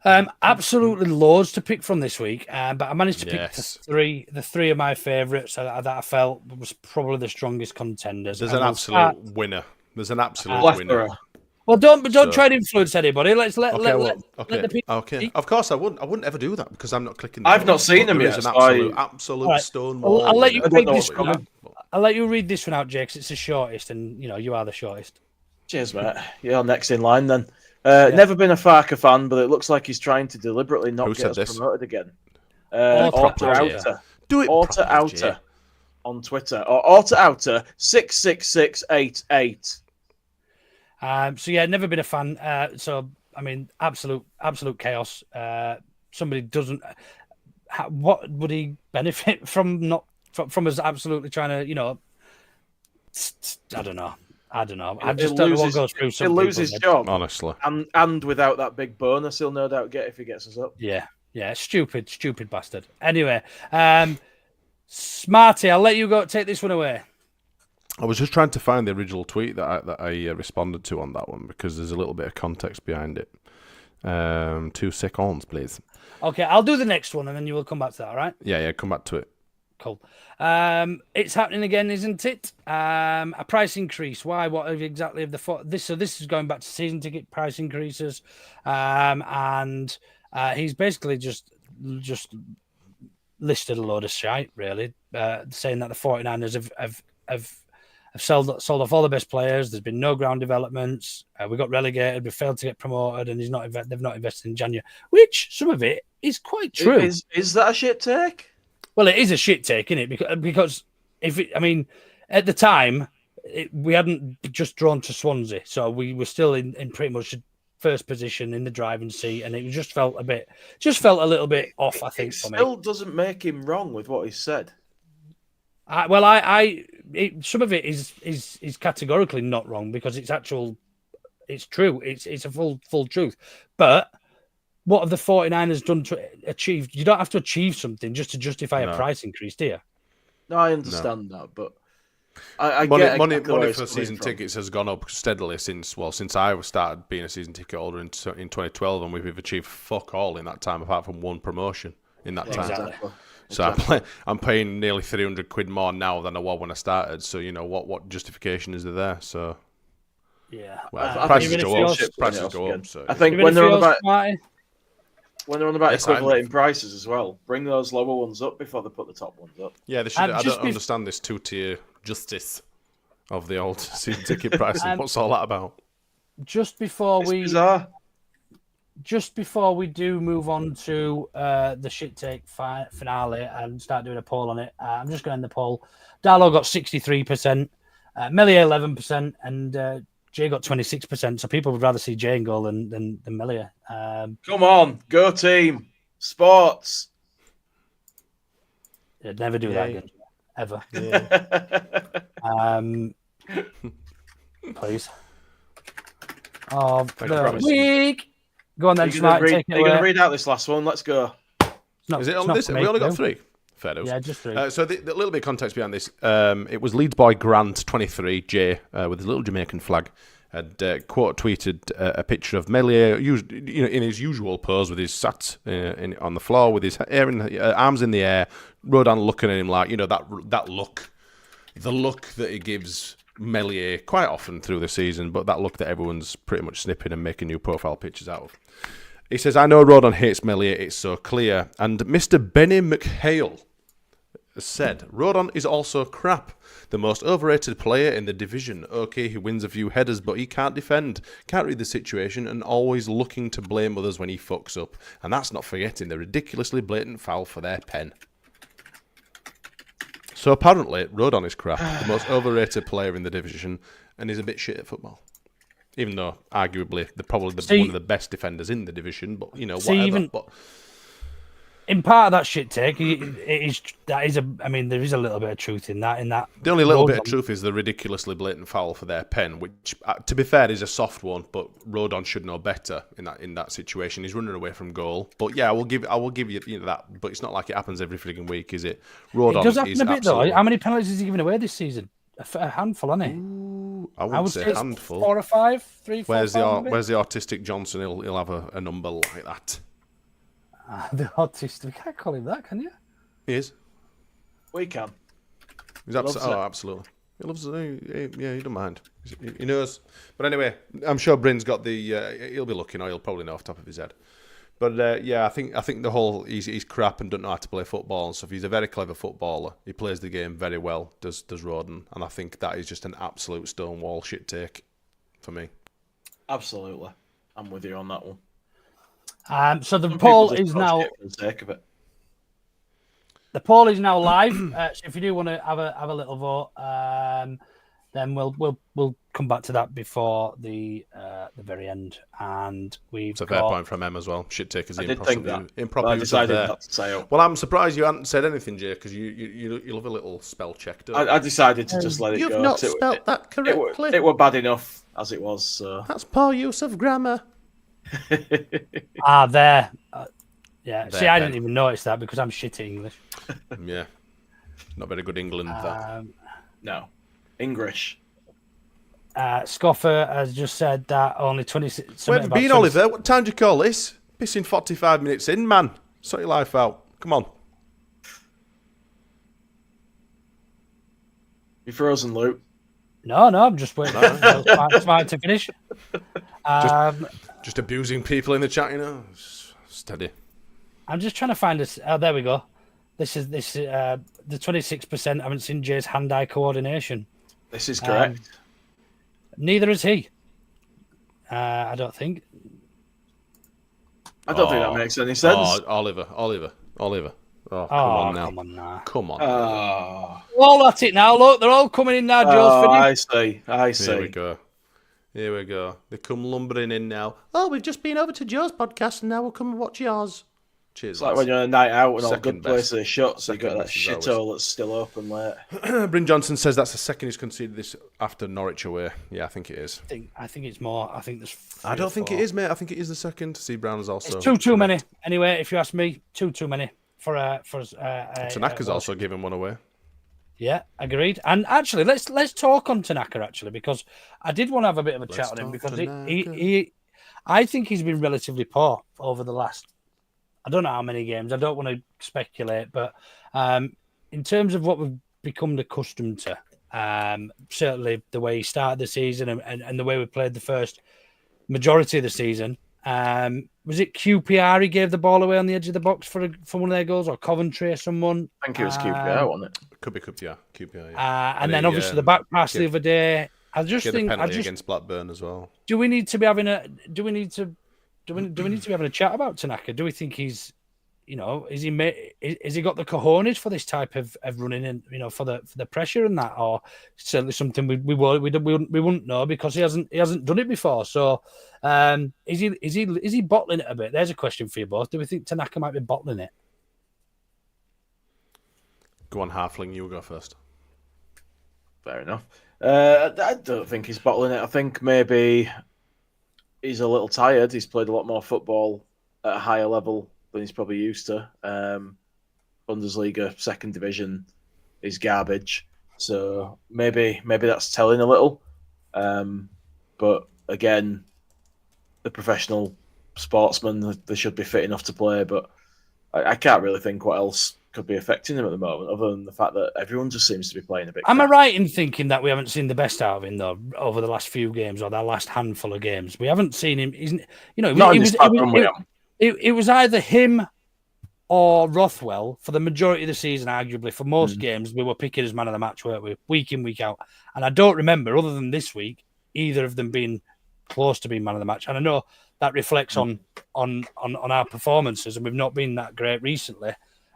Absolutely loads to pick from this week, but I managed to pick the three of my favourites that I felt was probably the strongest contenders. There's an absolute winner. There's an absolute winner. Well, don't try to influence anybody. Let the people. Okay. Of course, I wouldn't ever do that because I'm not clicking. I've not seen them yet. There's an absolute stone wall. I'll let you read this one out. I'll let you read this one out, Jake. 'Cause it's the shortest, and you are the shortest. Cheers, mate. You're next in line then. Never been a Farker fan, but it looks like he's trying to deliberately not get us promoted again. Outer. Do it Outer on Twitter or Outer 66688. Never been a fan. So I mean, absolute chaos. somebody doesn't, what would he benefit from from us absolutely trying to, I don't know. I just don't know what goes through some He'll lose his job, honestly. And without that big bonus, he'll no doubt get if he gets us up. Yeah, stupid bastard. Anyway, Smarty, I'll let you go take this one away. I was just trying to find the original tweet that I responded to on that one because there's a little bit of context behind it. 2 seconds, please. Okay, I'll do the next one and then you will come back to that, all right? Yeah, come back to it. Cool. It's happening again, isn't it? A price increase. Why? What exactly of this? So this is going back to season ticket price increases, and he's basically just listed a load of shite, really, saying that the 49ers have sold off all the best players. There's been no ground developments. We got relegated. We failed to get promoted, and they've not invested in January. Which some of it is quite true. Is that a shit take? Well, it is a shit take, isn't it? Because at the time, we hadn't just drawn to Swansea, so we were still in pretty much first position in the driving seat, and it just felt a little bit off. I think it for me, still doesn't make him wrong with what he said. Some of it is categorically not wrong because it's true. It's a full truth, but. What have the 49ers done to achieve? You don't have to achieve something just to justify a price increase, do you? No, I understand that, but I money, get money exactly for season tickets has gone up steadily since I started being a season ticket holder in 2012, and we've achieved fuck all in that time, apart from one promotion in that time. Exactly. So I'm paying nearly £300 more now than I was when I started. So what justification is there? So yeah, prices go up. So I think when they're on about equivalating prices as well, bring those lower ones up before they put the top ones up. Yeah, they should. I don't understand this 2-tier justice of the old season ticket pricing. What's all that about? Just before bizarre. Just before we do move on to the shit take finale and start doing a poll on it, I'm just going to end the poll. Darlow got 63%, Meslier 11%, and Jay got 26%. So people would rather see Jay in goal than Meslier. Come on, go team, sports. They'd never do that again, ever. Please. Oh, the week. Go on then, Smarty. Take it away. Are you going to read out this last one? Let's go. Is it on this? We only got 3. Fair enough. Yeah, just 3. So the little bit of context behind this, it was Leeds boy Grant, 23, Jay, with his little Jamaican flag, had quote tweeted a picture of Meslier, in his usual pose with his sat on the floor with his arms in the air, Rodon looking at him like that look, the look that he gives Meslier quite often through the season, but that look that everyone's pretty much snipping and making new profile pictures out of. He says, "I know Rodon hates Meslier, it's so clear." And Mr. Benny McHale said, "Rodon is also crap. The most overrated player in the division. Okay, he wins a few headers, but he can't defend, can't read the situation, and always looking to blame others when he fucks up. And that's not forgetting the ridiculously blatant foul for their pen." So apparently, Rodon is crap, the most overrated player in the division, and he's a bit shit at football. Even though, arguably, they're probably one of the best defenders in the division, but, whatever. In part of that shit take, there is a little bit of truth in that. The only little bit of truth is the ridiculously blatant foul for their pen, which, to be fair, is a soft one. But Rodon should know better in that situation. He's running away from goal. But yeah, I will give you that. But it's not like it happens every freaking week, is it? Rodon, it does happen a bit though. How many penalties has he given away this season? A handful, hasn't he? I wouldn't say a handful. 4 or 5, 3, 4. Where's the autistic Johnson? He'll have a number like that. The autistic. We can't call him that, can you? He is. We can. He's absolutely. He loves it. Yeah, he don't mind. He knows. But anyway, I'm sure Bryn's got the. He'll be looking, or he'll probably know off the top of his head. But yeah, I think the whole he's crap and doesn't know how to play football and stuff. He's a very clever footballer. He plays the game very well. Does Rodon, and I think that is just an absolute stonewall shit take for me. Absolutely, I'm with you on that one. So the poll is now. For the sake of it. The poll is now live. So if you do want to have a little vote, then we'll come come back to that before the very end. And we've It's a fair point from Em as well. Shit takers I did think that. improper I use of decided there. not to say it. Well, I'm surprised you hadn't said anything, Jay, because you love a little spell check, don't you? I decided to just let it You've go. not 'cause spelt that correctly. It were bad enough as it was. So. That's poor use of grammar. There. Yeah. There, See, I Ben. didn't even notice that because I'm shit at English. Yeah. Not very good England, that. No. English. Scoffer has just said that only 26. Where have you been, Oliver? What time do you call this? Pissing 45 minutes in, man. Sort your life out. Come on. You frozen, Luke? No, I'm just waiting for it's fine to finish. Just abusing people in the chat, you know. Steady. I'm just trying to find this. Oh, there we go. This is the 26%. I haven't seen Jay's hand-eye coordination. This is correct. Neither is he. I don't think. I don't think that makes any sense. Oh, Oliver. Oh, come on now. Come on now. Come on. All at it now. Look, they're all coming in now. Joe's finished. I see. Here we go. They come lumbering in now. Oh, we've just been over to Joe's podcast and now we'll come and watch yours. Cheers. It's like when you're on a night out and all Second good places are shut, so you've got that best is shithole that's still open late. Bryn Johnson says that's the second he's conceded this after Norwich away. Yeah, I think it is. I think it's more. I think there's. I don't think it is, mate. I think it is the second. C. Brown is also. It's too many. Anyway, if you ask me, too many for. Tanaka's also given one away. Yeah, agreed. And actually, let's talk on Tanaka actually, because I did want to have a bit of a chat on him because I think he's been relatively poor over the last. I don't know how many games. I don't want to speculate, but in terms of what we've become accustomed to, certainly the way he started the season and the way we played the first majority of the season. Was it QPR he gave the ball away on the edge of the box for one of their goals, or Coventry or someone? I think it was QPR, wasn't it? Could be QPR. Yeah. And then obviously the back pass the other day. I just the think penalty against Blackburn as well. Do we need to be having a chat about Tanaka? Do we think he's, is he got the cojones for this type of running and for the pressure and that, or certainly something we wouldn't know because he hasn't done it before. So is he bottling it a bit? There's a question for you both. Do we think Tanaka might be bottling it? Go on, Halfling. You go first. Fair enough. I don't think he's bottling it. I think maybe he's a little tired. He's played a lot more football at a higher level than he's probably used to. Bundesliga, second division is garbage. So maybe that's telling a little. But again, the professional sportsman, they should be fit enough to play. But I can't really think what else could be affecting him at the moment, other than the fact that everyone just seems to be playing a bit. Am I right in thinking that we haven't seen the best out of him though over the last few games or that last handful of games? We haven't seen him. It was either him or Rothwell for the majority of the season. Arguably, for most games, we were picking as man of the match, weren't we? Week in, week out. And I don't remember, other than this week, either of them being close to being man of the match. And I know that reflects on our performances, and we've not been that great recently.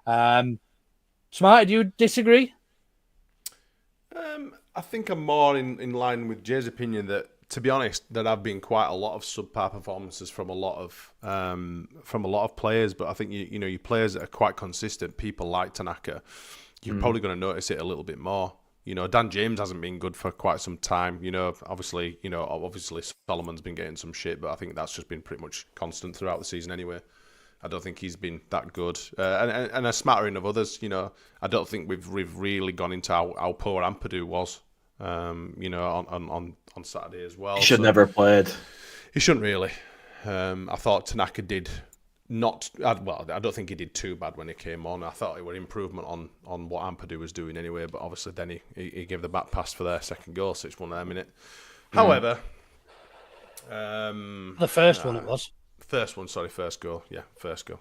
Smarty, do you disagree? I think I'm more in line with Jay's opinion that, to be honest, there have been quite a lot of subpar performances from a lot of players. But I think your players that are quite consistent, people like Tanaka, you're probably going to notice it a little bit more. Dan James hasn't been good for quite some time. Obviously Solomon's been getting some shit, but I think that's just been pretty much constant throughout the season anyway. I don't think he's been that good, and a smattering of others. I don't think we've really gone into how poor Ampadu was. On Saturday as well. He should never have played. He shouldn't really. I thought Tanaka did not. I don't think he did too bad when he came on. I thought it was improvement on what Ampadu was doing anyway. But obviously, then he gave the back pass for their second goal, so it's one of them, innit? However, the first one it was. First goal. Yeah, first goal.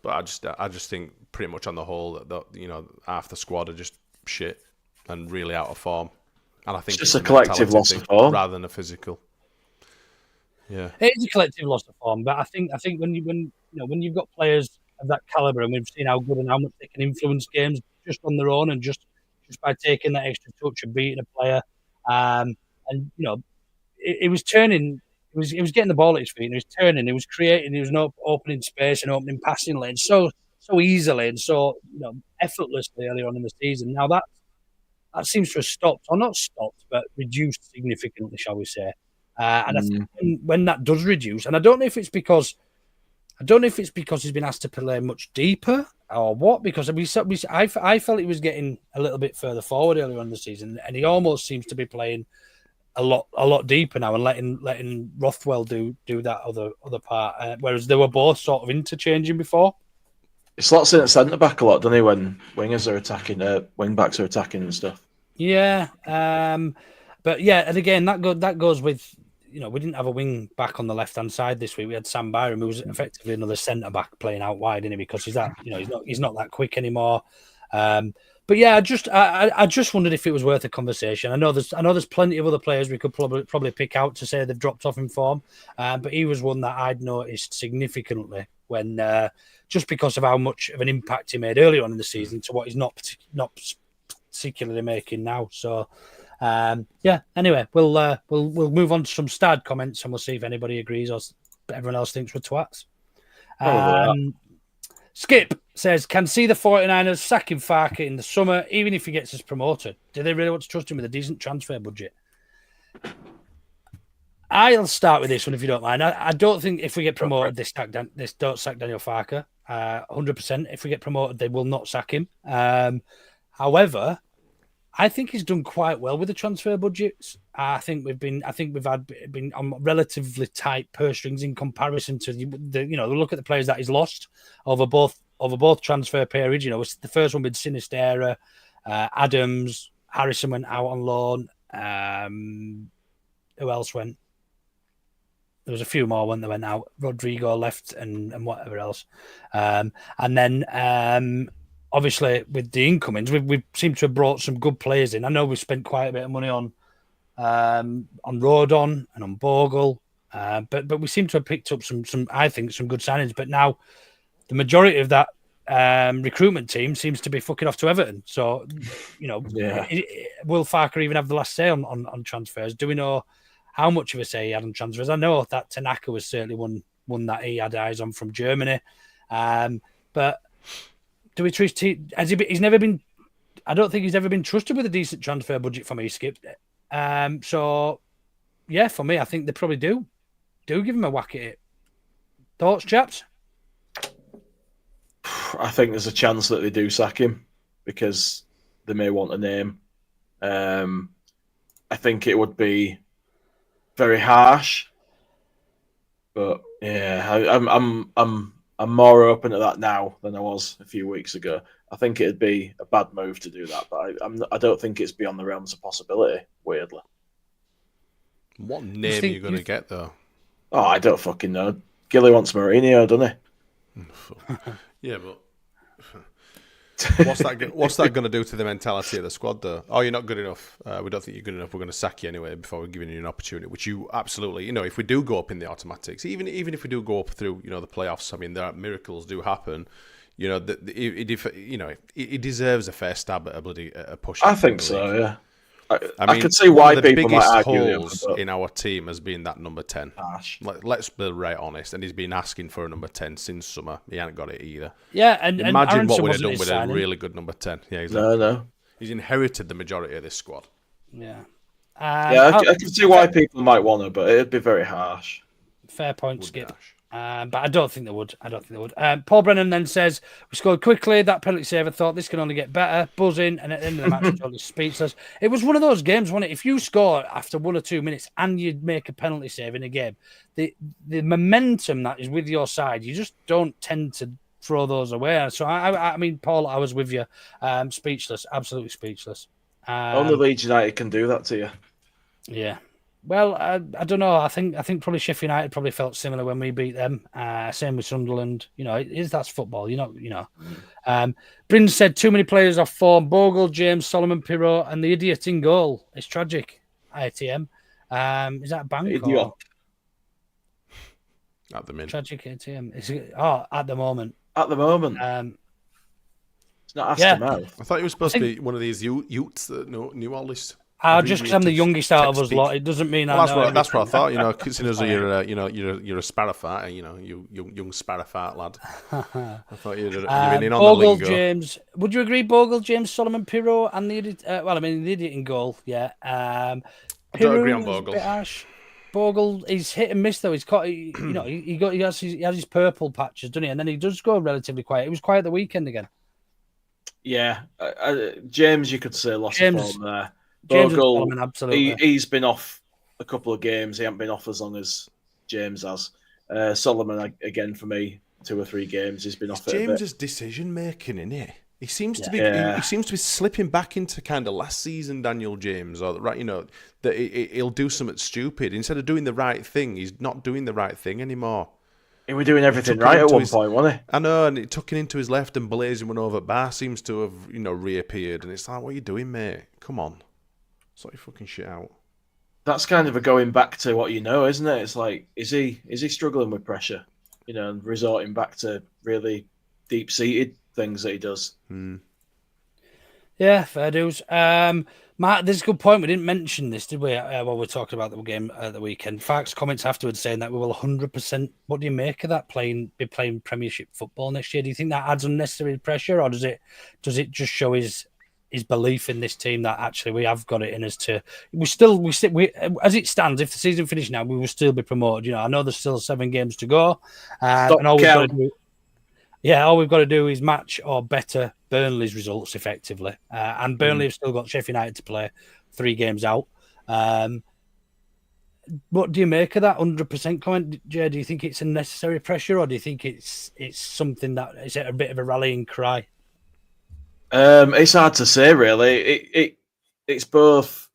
But I just think pretty much on the whole that half the squad are just shit and really out of form. And I think it's just a collective loss of form rather than a physical. Yeah, it is a collective loss of form. But I think when you've got players of that caliber, and we've seen how good and how much they can influence games just on their own and just by taking that extra touch and beating a player, and and he was turning. He was getting the ball at his feet, and he was turning. He was creating. He was opening space and opening passing lanes so easily and so effortlessly earlier on in the season. Now that seems to have stopped, or not stopped, but reduced significantly, shall we say? And I think when that does reduce, and I don't know if it's because he's been asked to play much deeper or what. Because I felt he was getting a little bit further forward earlier on in the season, and he almost seems to be playing a lot deeper now and letting Rothwell do that other part, whereas they were both sort of interchanging before. He slots in at centre back a lot, doesn't he? When wingers are attacking, wing backs are attacking and stuff. Yeah, but yeah, and again that goes with we didn't have a wing back on the left hand side this week. We had Sam Byram, who was effectively another centre back playing out wide, isn't he? Because he's not that quick anymore. But yeah, I just wondered if it was worth a conversation. I know there's plenty of other players we could probably pick out to say they've dropped off in form, but he was one that I'd noticed significantly when just because of how much of an impact he made early on in the season to what he's not particularly making now. So yeah. Anyway, we'll move on to some Stad comments and we'll see if anybody agrees or everyone else thinks we're twats. Skip says, can see the 49ers sacking Farker in the summer, even if he gets us promoted. Do they really want to trust him with a decent transfer budget? I'll start with this one if you don't mind. I don't think if we get promoted, they don't sack Daniel Farker. 100%. If we get promoted, they will not sack him. However, I think he's done quite well with the transfer budgets. I think we've been on relatively tight purse strings in comparison to look at the players that he's lost over both transfer periods. The first one with Sinistera, Adams, Harrison went out on loan. Who else went? There was a few more when they went out. Rodrigo left and whatever else. And then obviously with the incomings, we seem to have brought some good players in. I know we've spent quite a bit of money on Rodon and on Bogle, but we seem to have picked up some I think some good signings. But now the majority of that recruitment team seems to be fucking off to Everton. So will Farker even have the last say on transfers? Do we know how much of a say he had on transfers? I know that Tanaka was certainly one that he had eyes on from Germany, but do we trust? He's never been. I don't think he's ever been trusted with a decent transfer budget for me, Skip. So yeah, for me, I think they probably do give him a whack at it. Thoughts, chaps? I think there's a chance that they do sack him because they may want a name. I think it would be very harsh, but yeah, I'm more open to that now than I was a few weeks ago. I think it'd be a bad move to do that, but I don't think it's beyond the realms of possibility. Weirdly, what name are you going to get though? Oh, I don't fucking know. Gilly wants Mourinho, doesn't he? Yeah, but what's that going to do to the mentality of the squad, though? Oh, you're not good enough. We don't think you're good enough. We're going to sack you anyway before we're giving you an opportunity. Which you absolutely, if we do go up in the automatics, even if we do go up through, the playoffs. I mean, miracles do happen. It deserves a fair stab at a push. I think so. Yeah. I could see why people might argue the biggest holes in our team has been that number 10. Let's be right honest, and he's been asking for a number 10 since summer. He hasn't got it either. Yeah, and imagine what we'd have done with a really good number 10. Yeah, exactly. No. He's inherited the majority of this squad. Yeah. I can see why people might want to, but it'd be very harsh. Fair point, Skip. But I don't think they would. Paul Brennan then says, we scored quickly. That penalty save, I thought this can only get better. Buzzing. And at the end of the match, totally speechless. It was one of those games, wasn't it? If you score after 1 or 2 minutes and you make a penalty save in a game, the momentum that is with your side, you just don't tend to throw those away. So, I mean, Paul, I was with you. Speechless. Absolutely speechless. Only Leeds United can do that to you. Yeah. Well, I don't know. I think probably Sheffield United probably felt similar when we beat them. Same with Sunderland. That's football. Bryn said too many players off form. Bogle, James, Solomon, Pirot, and the idiot in goal. It's tragic. ATM. Is that a bank? Idiot. At the minute. Tragic ATM. At the moment. At the moment. It's not Aston Mouth. I thought he was supposed to be one of these Utes that knew all this. Just because I'm the youngest out of us lot, it doesn't mean well, I know. That's what I thought. You know, considering you're a sparrowfart, you know, you young sparrowfart lad. I thought you'd been in on the lingo. James, would you agree? Bogle, James, Solomon, Pirro, and the idiot. The idiot in goal. Yeah. I don't agree on Bogle. Bogle, he's hit and miss though. He's caught. He has his purple patches, doesn't he? And then he does go relatively quiet. He was quiet the weekend again. Yeah, James, you could say lost the form there. James Bogle, Solomon, absolutely. He's been off a couple of games. He hasn't been off as long as James has. Solomon, again, for me, 2 or 3 games. He's been off. James's decision making, isn't it? He seems to be. He seems to be slipping back into kind of last season Daniel James, or right, you know, that he'll do something stupid instead of doing the right thing. He's not doing the right thing anymore. He was doing everything right at one point, wasn't he? I know, and tucking into his left and blazing one over bar seems to have, you know, reappeared, and it's like, what are you doing, mate? Come on, sort your fucking shit out. That's kind of a going back to what you know, isn't it? It's like, is he struggling with pressure, you know, and resorting back to really deep-seated things that he does. Yeah, fair dues. Matt, this is a good point. We didn't mention this, did we? While we're talking about the game at the weekend. Facts comments afterwards saying that we will 100%. What do you make of that? Be playing Premiership football next year? Do you think that adds unnecessary pressure, or does it just show his belief in this team that actually we have got it in us to? We as it stands, if the season finished now, we will still be promoted. You know, I know there's still 7 games to go, and all we've got to do is match or better Burnley's results effectively. And Burnley have still got Sheffield United to play 3 games out. What do you make of that 100% comment, Jay? Do you think it's unnecessary pressure, or do you think it's something that is a bit of a rallying cry? It's hard to say, really. It's both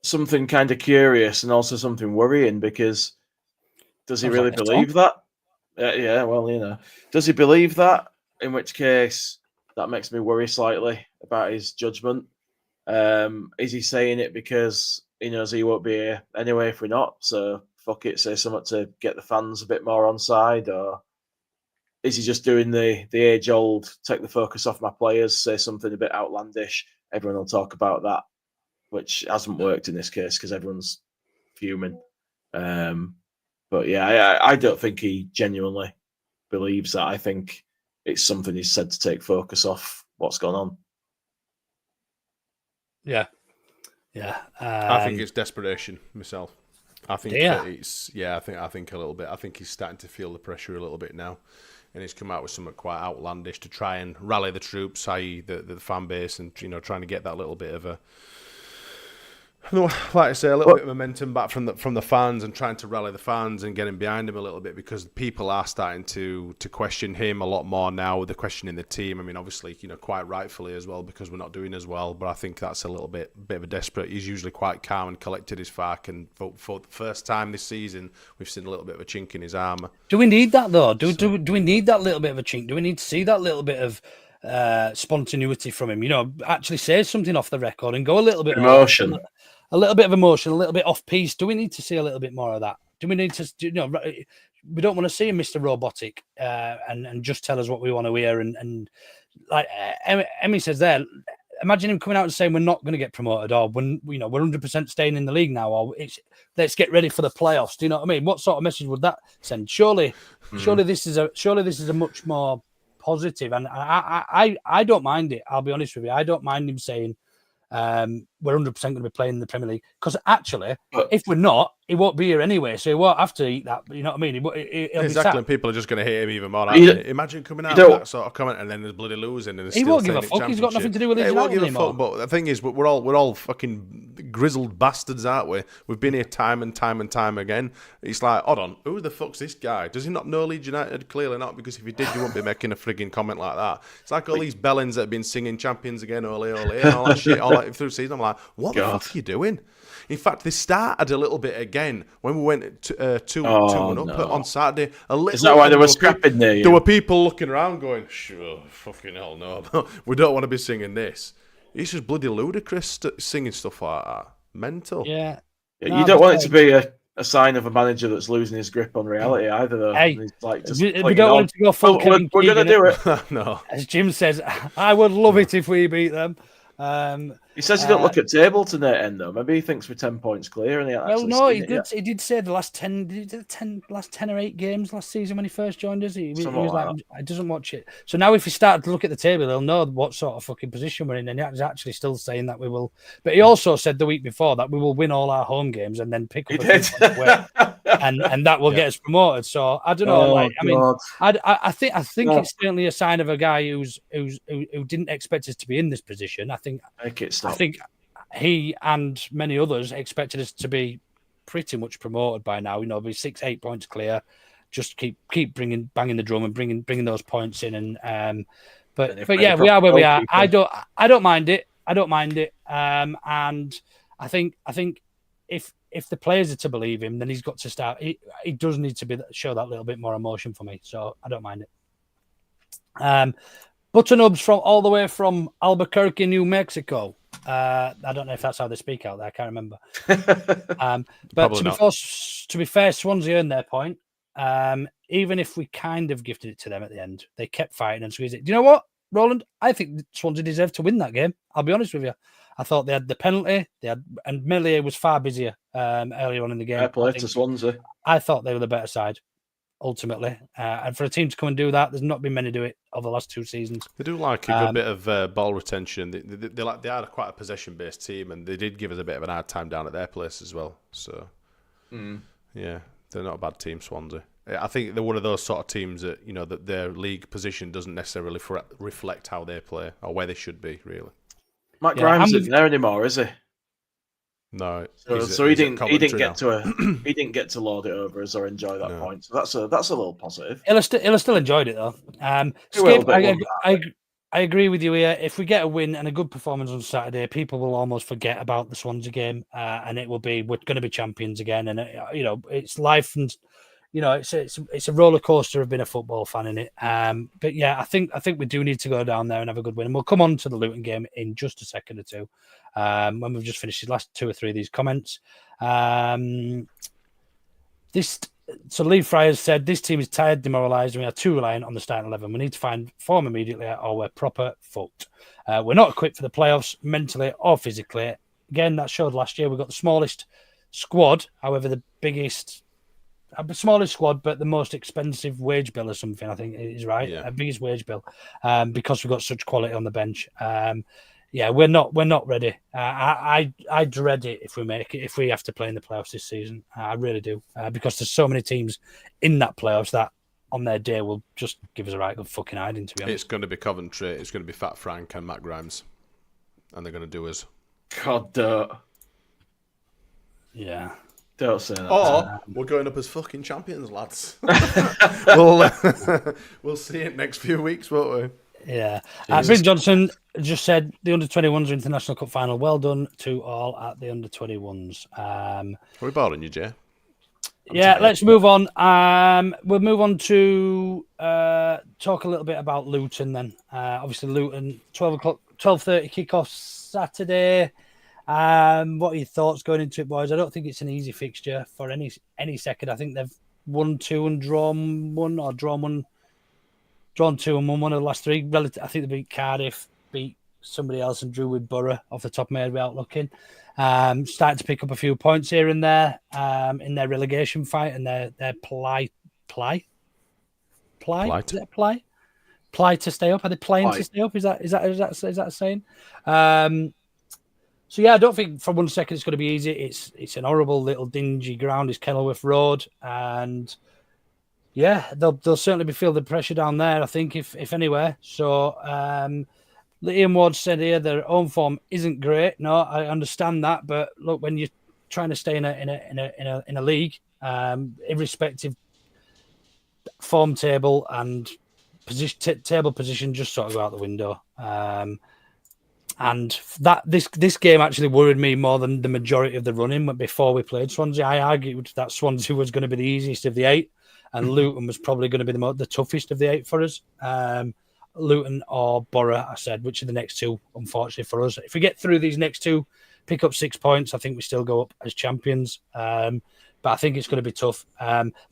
something kind of curious and also something worrying, because does he really believe that? Yeah, well, you know. Does he believe that? In which case, that makes me worry slightly about his judgment. Is he saying it because he knows he won't be here anyway if we're not? So, fuck it, say something to get the fans a bit more on side? Or is he just doing the age-old, take the focus off my players, say something a bit outlandish, everyone will talk about that, which hasn't worked in this case because everyone's fuming. But yeah, I don't think he genuinely believes that. I think it's something he's said to take focus off what's gone on. Yeah. I think it's desperation myself. I think it's I think a little bit. I think he's starting to feel the pressure a little bit now, and he's come out with something quite outlandish to try and rally the troops, i.e. the fan base, and trying to get that little bit of a, like I say, a little bit of momentum back from the fans, and trying to rally the fans and getting behind him a little bit, because people are starting to question him a lot more now. They're questioning the team. I mean, obviously, quite rightfully as well, because we're not doing as well. But I think that's a little bit of a desperate. He's usually quite calm and collected his fark, and for the first time this season, we've seen a little bit of a chink in his armour. Do we need that though? Do we need that little bit of a chink? Do we need to see that little bit of spontaneity from him? Actually say something off the record and go a little bit emotion. A little bit of emotion, a little bit off piece. Do we need to see a little bit more of that? Do we need to? We don't want to see him Mr. Robotic and just tell us what we want to hear. And like Emmy says there, imagine him coming out and saying we're not going to get promoted, or when we're 100% staying in the league now, or let's get ready for the playoffs. Do you know what I mean? What sort of message would that send? Surely this is a much more positive. And I don't mind it. I'll be honest with you. I don't mind him saying, we're 100% going to be playing in the Premier League, because actually, if we're not, he won't be here anyway, so he won't have to eat that. You know what I mean? Exactly, and people are just going to hate him even more. Imagine coming out with that sort of comment and then there's bloody losing, and he won't give a fuck. He's got nothing to do with it. He won't give a fuck. But the thing is, we're all fucking grizzled bastards, aren't we? We've been here time and time again. It's like, hold on, who the fuck's this guy? Does he not know Leeds United? Clearly not, because if he did, you wouldn't be making a frigging comment like that. It's like all these bellends that have been singing champions again, ole ole, and all that shit, all that through the season. I'm like, what the fuck are you doing? In fact, they started a little bit again when we went 2-1 up on Saturday. Is that why they were scrapping there? There were people looking around going, sure, fucking hell no, we don't want to be singing this. It's just bloody ludicrous singing stuff like that. Mental. Yeah. You don't want it to be a sign of a manager that's losing his grip on reality either, though. Hey, we don't want it to go full Kevin we're going to do it. No. As Jim says, I would love it if we beat them. He says he don't look at table to that end though. Maybe he thinks we're 10 points clear, and he Well, actually no, seen it yet. he did say the last 10 or 8 games last season when he first joined us. He was like, I doesn't watch it. So now if he started to look at the table, he'll know what sort of fucking position we're in, and he's actually still saying that we will. But he also said the week before that we will win all our home games and then pick up a few points away, and that will get us promoted. So I don't know. I think it's certainly a sign of a guy who didn't expect us to be in this position. I think he and many others expected us to be pretty much promoted by now. Be 6-8 points clear. Just keep banging the drum and bringing those points in. And but yeah, we are where we are. I don't mind it. And I think if the players are to believe him, then he's got to start. He does need to show that little bit more emotion for me. So I don't mind it. Buttonubs from all the way from Albuquerque, New Mexico. I don't know if that's how they speak out there. I can't remember. But to be fair, Swansea earned their point. Even if we kind of gifted it to them at the end, they kept fighting and squeezing it. Do you know what, Roland? I think Swansea deserved to win that game. I'll be honest with you. I thought they had the penalty. And Meslier was far busier earlier on in the game. Fair play to Swansea. I thought they were the better side. Ultimately, and for a team to come and do that, there's not been many do it over the last 2 seasons. They do like a good bit of ball retention. They are quite a possession-based team, and they did give us a bit of an hard time down at their place as well. So, yeah, they're not a bad team, Swansea. I think they're one of those sort of teams that that their league position doesn't necessarily reflect how they play or where they should be. Really, Matt Grimes isn't there anymore, is he? No, so he didn't get to lord it over us or enjoy that point. So that's a little positive. He'll have still enjoyed it though. Skip, I agree with you here. If we get a win and a good performance on Saturday, people will almost forget about the Swansea game, and it will be we're going to be champions again. And it's life, and it's a roller coaster of being a football fan in it. But yeah, I think we do need to go down there and have a good win. And we'll come on to the Luton game in just a second or two. When we've just finished the last 2 or 3 of these comments. Lee Fry has said, this team is tired, demoralised, and we are too reliant on the starting 11. We need to find form immediately or we're proper fucked. We're not equipped for the playoffs mentally or physically. Again, that showed last year. We've got the smallest squad, however, the smallest squad, but the most expensive wage bill or something, I think is right. Yeah. Biggest wage bill, because we've got such quality on the bench. Yeah, we're not ready. I dread it if we have to play in the playoffs this season. I really do, because there's so many teams in that playoffs that on their day will just give us a right good fucking hiding. To be honest, it's going to be Coventry. It's going to be Fat Frank and Matt Grimes, and they're going to do us. God, don't. Yeah. Don't say that. Or we're going up as fucking champions, lads. We'll see it next few weeks, won't we? Yeah. Bryn Johnson just said the under-21s are International Cup final. Well done to all at the under-21s. Are we boring you, Jay? Let's move on. We'll move on to talk a little bit about Luton then. Obviously, Luton, 12:30 kick-off Saturday. What are your thoughts going into it, boys? I don't think it's an easy fixture for any second. I think they've won 2 and drawn 1, or drawn 2 and won 1 of the last 3. I think they beat Cardiff, beat somebody else, and drew with Borough off the top of my head without looking. Starting to pick up a few points here and there in their relegation fight and their ply to stay up. Are they playing to stay up? Is that a saying? So yeah, I don't think for one second it's going to be easy. It's an horrible little dingy ground. It's Kenilworth Road, and yeah, they'll certainly be feeling the pressure down there, I think, if anywhere. So Ian Ward said here their home form isn't great. No, I understand that, but look, when you're trying to stay in a league, irrespective form table and table position just sort of go out the window. And that this game actually worried me more than the majority of the running. Before we played Swansea, I argued that Swansea was going to be the easiest of the 8, and Luton was probably going to be the toughest of the 8 for us. Luton or Borough, I said, which are the next 2, unfortunately for us. If we get through these next 2, pick up 6 points, I think we still go up as champions. But I think it's going to be tough.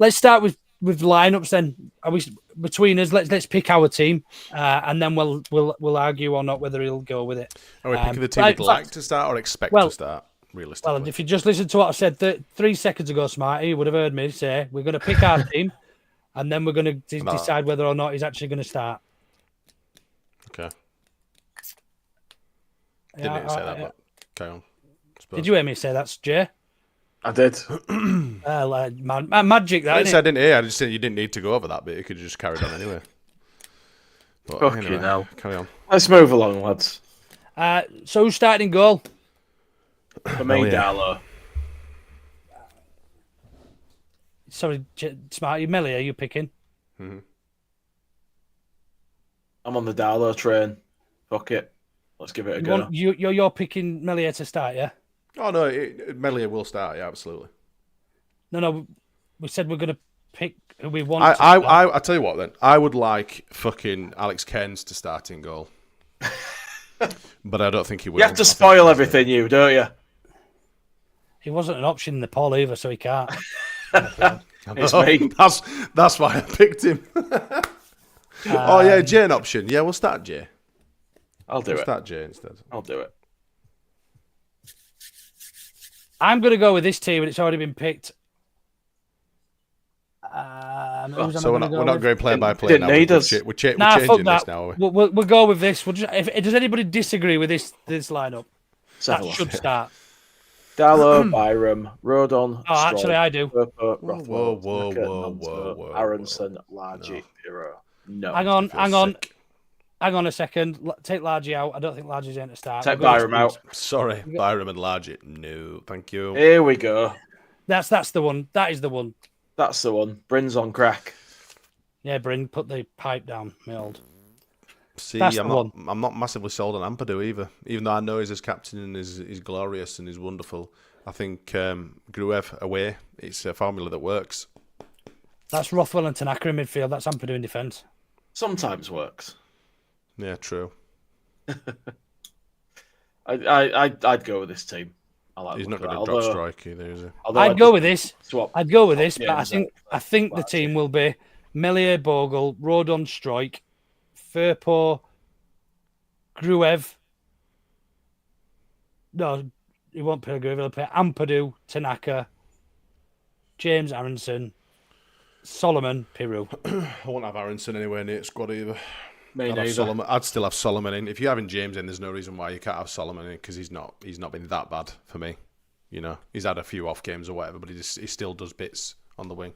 Let's start with with lineups then? Are we between us? Let's pick our team, and then we'll argue or not whether he'll go with it. Are we picking the team we'd like to start or expect to start? Realistically, well, if you just listen to what I said 3 seconds ago, Smarty, you would have heard me say we're going to pick our team, and then we're going to decide whether or not he's actually going to start. Okay. Didn't hear you say that, but carry on. Did you hear me say that's Jay? I did. Magic, that. I didn't hear. I just said you didn't need to go over that bit. You could have just carried on anyway. But Fucking hell. Carry on. Let's move along, lads. So who's starting goal? For me, Darlow. Sorry, Smarty, Meslier, are you picking? Mm-hmm. I'm on the Darlow train. Fuck it. Let's give it a go. You're picking Meslier to start, yeah? Oh, no, Meslier will start, yeah, absolutely. No, we said we're going to pick who we want I tell you what, then. I would like fucking Alex Cairns to start in goal. But I don't think he will. You have to spoil everything, don't you? He wasn't an option in the poll either, so he can't. It's me. That's why I picked him. Oh, yeah, Jay an option. Yeah, we'll start Jay. We'll start Jay instead. I'll do it. I'm going to go with this team, and it's already been picked. So we're not going play by play now. We're changing this now. We'll go with this. Does anybody disagree with this lineup? That should start. Darlow, Byram, Rodon. Oh, actually, I do. Whoa. Aronson, Largy, Hero. No. Hang on a second. Take Largy out. I don't think Largy's in to start. Take Byram out. Sorry, Byram and Largy. No, thank you. Here we go. That's the one. That is the one. That's the one. Bryn's on crack. Yeah, Bryn, put the pipe down, my old. See, I'm not massively sold on Ampadu either. Even though I know he's as captain and he's glorious and he's wonderful. I think Gruev away, it's a formula that works. That's Rothwell and Tanaka in midfield. That's Ampadu in defence. Sometimes works. Yeah, true. I'd go with this team. He's not going to drop strike either, is he? I'd go with this, but I think the team will be Meslier, Bogle, Rodon, Strike, Firpo, Gruev. No, he won't play Gruev. He'll play Ampadu, Tanaka, James Aronson, Solomon, Piru. I won't have Aronson anywhere near squad either. I'd still have Solomon in. If you're having James in, there's no reason why you can't have Solomon in because he's not been that bad for me. You know, he's had a few off games or whatever, but he still does bits on the wing.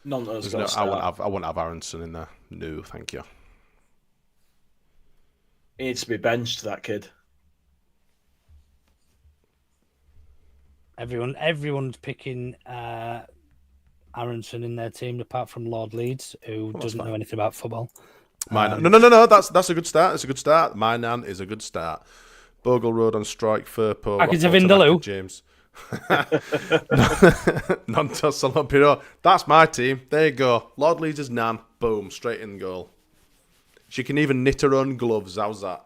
I wouldn't have Aronson in there. No, thank you. He needs to be benched, that kid. Everyone's picking Aronson in their team, apart from Lord Leeds, who doesn't know anything about football. No. That's a good start. It's a good start. My nan is a good start. Bogle Road on strike. Firpo. Vindaloo. James. Nonto Salopiro. That's my team. There you go. Lord Leeds is nan. Boom. Straight in goal. She can even knit her own gloves. How's that?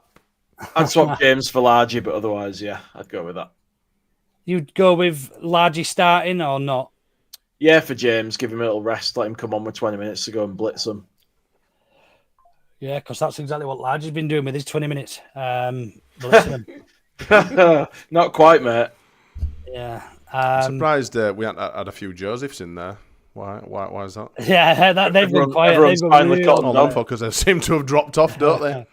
I'd swap James for Largy, but otherwise, yeah, I'd go with that. You'd go with Largy starting or not? Yeah, for James. Give him a little rest. Let him come on with 20 minutes to go and blitz him. Yeah, because that's exactly what Largy's been doing with his 20 minutes. Blitzing him. Not quite, mate. Yeah. I'm surprised we haven't had a few Josephs in there. Why is that? Yeah, they've gone quiet. Everyone's finally caught on because they seem to have dropped off, don't they?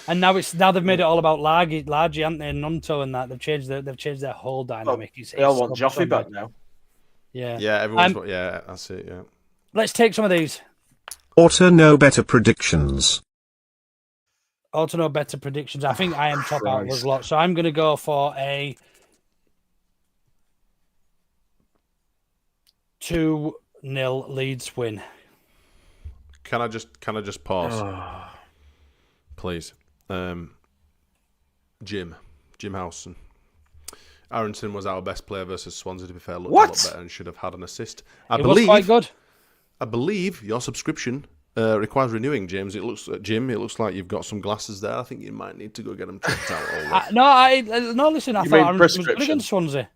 And now they've made it all about Largy, haven't they? And Nonto and that they've changed their whole dynamic. They all want Joffrey back now. Yeah. Yeah, everyone's that's it. Yeah. Let's take some of these. Auto know better predictions. I think I am top out of a lot, so I'm going to go for a 2-0 Leeds win. Can I just pause, please? Jim Howson. Aronson was our best player versus Swansea. To be fair, looked a lot better and should have had an assist. It was quite good. I believe your subscription requires renewing, James. It looks like you've got some glasses there. I think you might need to go get them checked out. No, listen. I thought Aronson was good against Swansea.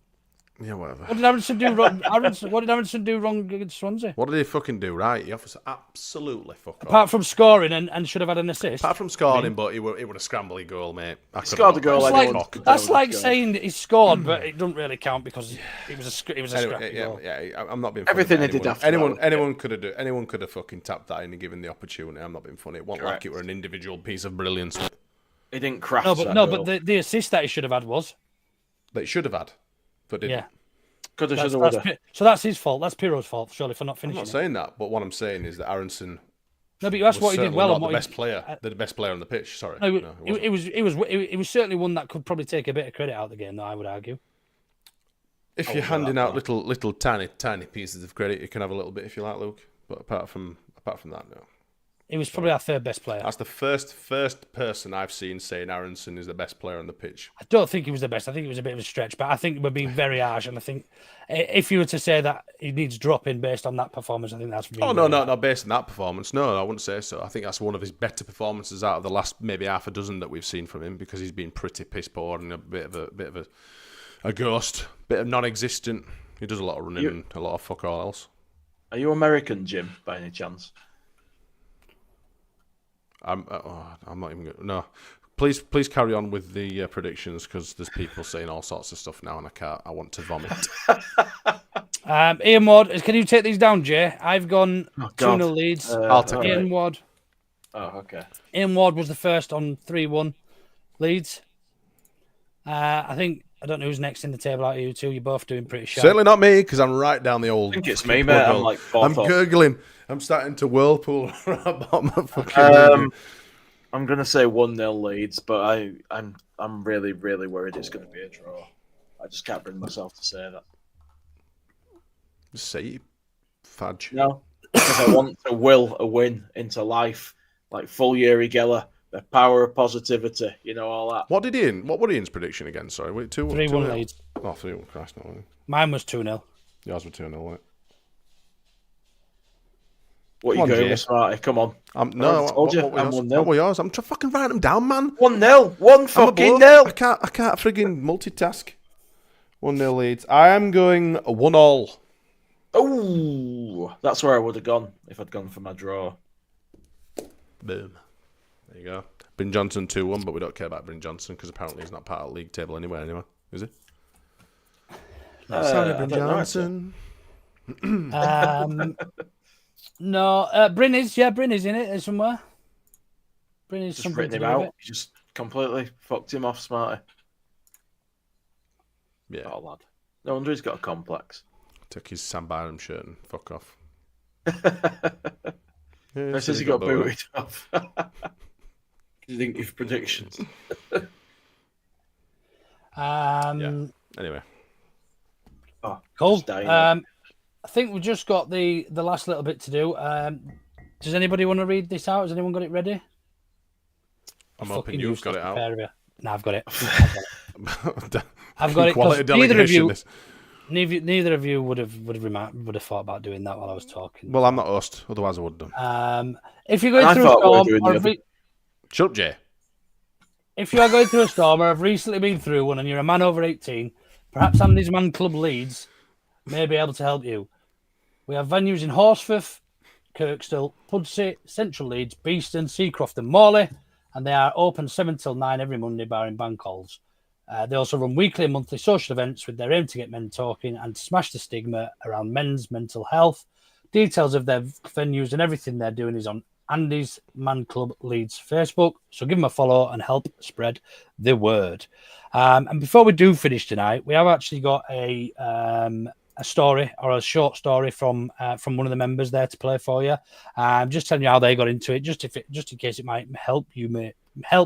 Yeah, whatever. What did Aronson do wrong? What did Aronson do wrong against Swansea? What did he fucking do right? He offers absolutely fuck off. Apart from scoring and should have had an assist. Apart from scoring, but it would a scrambly goal, mate. I scored a goal. That's like saying he scored, but it doesn't really count because it was a scrappy goal. Yeah, I'm not being funny. Everything he did after anyone could have fucking tapped that in and given the opportunity. I'm not being funny. It wasn't like it were an individual piece of brilliance. He didn't craft but the assist that he should have had was that he should have had, but didn't. Yeah. Could have, should have. So that's his fault. That's Piro's fault, surely, for not I'm finishing. not saying that, but what I'm saying is that Aronson. No, but you asked what he did well and what the best player, the best player on the pitch. Sorry, it was certainly one that could probably take a bit of credit out of the game, though, I would argue. If you're handing out little tiny pieces of credit, you can have a little bit if you like, Luke. But apart from that, no. He was probably our third best player. That's the first person I've seen saying Aronson is the best player on the pitch. I don't think he was the best. I think it was a bit of a stretch, but I think we're being very harsh. And I think if you were to say that he needs dropping based on that performance, I think that's being not based on that performance. No, I wouldn't say so. I think that's one of his better performances out of the last maybe half a dozen that we've seen from him, because he's been pretty piss poor and a bit of a ghost, bit of non-existent. He does a lot of running and a lot of fuck all else. Are you American, Jim, by any chance? I'm not even going. No, please carry on with the predictions, because there's people saying all sorts of stuff now, and I want to vomit. Ian Ward, can you take these down, Jay? I've gone 2-0 leads. I'll take Ian Ward. Oh, okay. Ian Ward was the first on 3-1 leads. I don't know who's next in the table out of you two. You're both doing pretty sharp. Certainly not me, because I'm right down the old. I think it's me, mate. I'm gurgling. I'm starting to whirlpool about my fucking. I'm gonna say 1-0 Leeds, but I'm really worried it's gonna be a draw. I just can't bring myself to say that. Just say it, fudge. No, because I want to will a win into life, like full Yuri Geller, the power of positivity, all that. What were Ian's prediction again? Sorry, 3-1 Leeds. Oh, 3-1. Christ, no. Mine was 2-0. Yours were 2-0, wasn't it? What are you going with, Smarty? Come on. No, I told you, I'm 1-0. What were yours? I'm trying to fucking write them down, man. 1-0. 1-0. I can't frigging multitask. 1-0 Leeds. I am going 1-1. Oh, that's where I would have gone if I'd gone for my draw. Boom. There you go. Bryn Johnson 2-1, but we don't care about Bryn Johnson because apparently he's not part of the league table anyway, is he? Sorry, Bryn Johnson. No, Bryn is in it somewhere. Bryn is just written him out. You just completely fucked him off, Smarty. Yeah. Oh, lad. No wonder he's got a complex. Took his Sam Byram shirt and fuck off. It says he got booted off. You think his predictions? Yeah. Anyway. Oh, cool. I think we've just got the last little bit to do. Does anybody want to read this out? Has anyone got it ready? I'm hoping you've got it out. No, I've got it. I've got it. Neither of you would have thought about doing that while I was talking. Well, I'm not host, otherwise I would have done. If you're going through a storm, shut up, Jay. If you are going through a storm or have recently been through one and you're a man over 18, perhaps Andy's Man Club Leeds may be able to help you. We have venues in Horsforth, Kirkstall, Pudsey, Central Leeds, Beeston, Seacroft and Morley, and they are open 7 till 9 every Monday, barring bank holidays. They also run weekly and monthly social events with their aim to get men talking and to smash the stigma around men's mental health. Details of their venues and everything they're doing is on Andy's Man Club Leeds Facebook. So give them a follow and help spread the word. And before we do finish tonight, we have actually got a story or a short story from one of the members there to play for you. Just telling you how they got into it, just in case it might help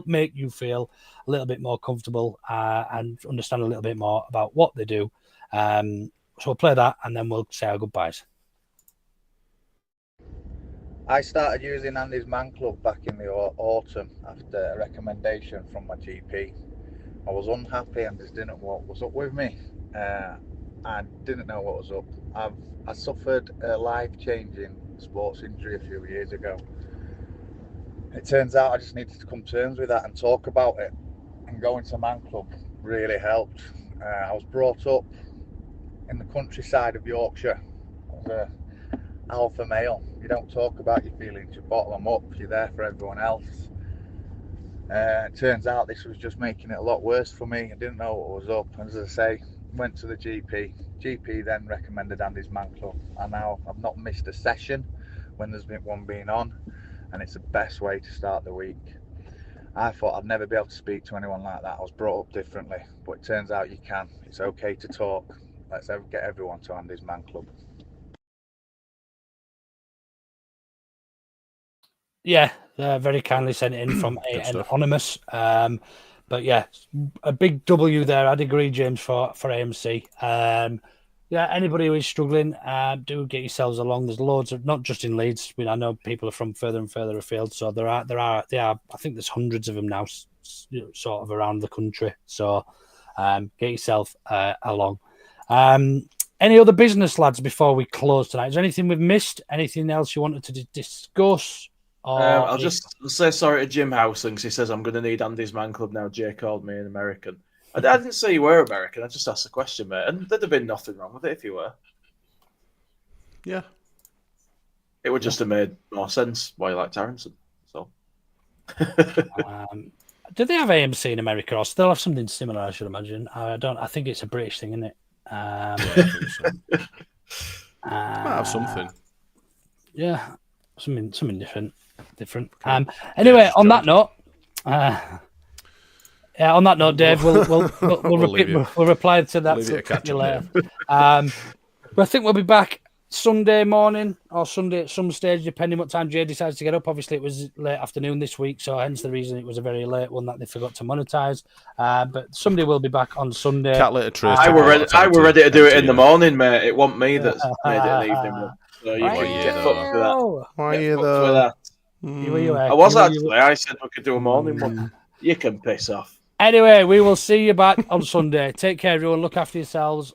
make you feel a little bit more comfortable and understand a little bit more about what they do. So we'll play that and then we'll say our goodbyes. I started using Andy's Man Club back in the autumn after a recommendation from my GP. I was unhappy and just didn't know what was up with me. I didn't know what was up. I suffered a life-changing sports injury a few years ago. It turns out I just needed to come to terms with that and talk about it. And going to Man Club really helped. I was brought up in the countryside of Yorkshire as a alpha male. You don't talk about your feelings, you bottle them up, you're there for everyone else. It turns out this was just making it a lot worse for me. I didn't know what was up. As I say, went to the GP. GP then recommended Andy's Man Club. And now I've not missed a session when there's been one being on. And it's the best way to start the week. I thought I'd never be able to speak to anyone like that. I was brought up differently. But it turns out you can. It's okay to talk. Let's get everyone to Andy's Man Club. Yeah, very kindly sent in from an anonymous. But yeah, a big W there. I'd agree, James, for AMC. Yeah, anybody who is struggling, do get yourselves along. There's loads of, not just in Leeds. I mean, I know people are from further and further afield, so there are. I think there's hundreds of them now, sort of around the country. So get yourself along. Any other business, lads, before we close tonight? Is there anything we've missed? Anything else you wanted to discuss? I'll just say sorry to Jim Howson because he says I'm going to need Andy's Man Club now. Jay called me an American. I didn't say you were American. I just asked the question, mate. And there'd have been nothing wrong with it if you were. Yeah. It would just have made more sense why you liked Aronson. So. Do they have AMC in America or still have something similar, I should imagine? I think it's a British thing, isn't it? Yeah, I think so. Might have something. Yeah. Something different. Anyway, on that note, Dave, we'll reply to that later. But I think we'll be back Sunday morning or Sunday at some stage, depending what time Jay decides to get up. Obviously, it was late afternoon this week, so hence the reason it was a very late one that they forgot to monetize. But somebody will be back on Sunday. I were ready to do it in the morning, mate. It wasn't me that made it an evening one. So you can get fucked with that. Why are you though? I was actually. I said we could do a morning one. You can piss off. Anyway, we will see you back on Sunday. Take care, everyone. Look after yourselves.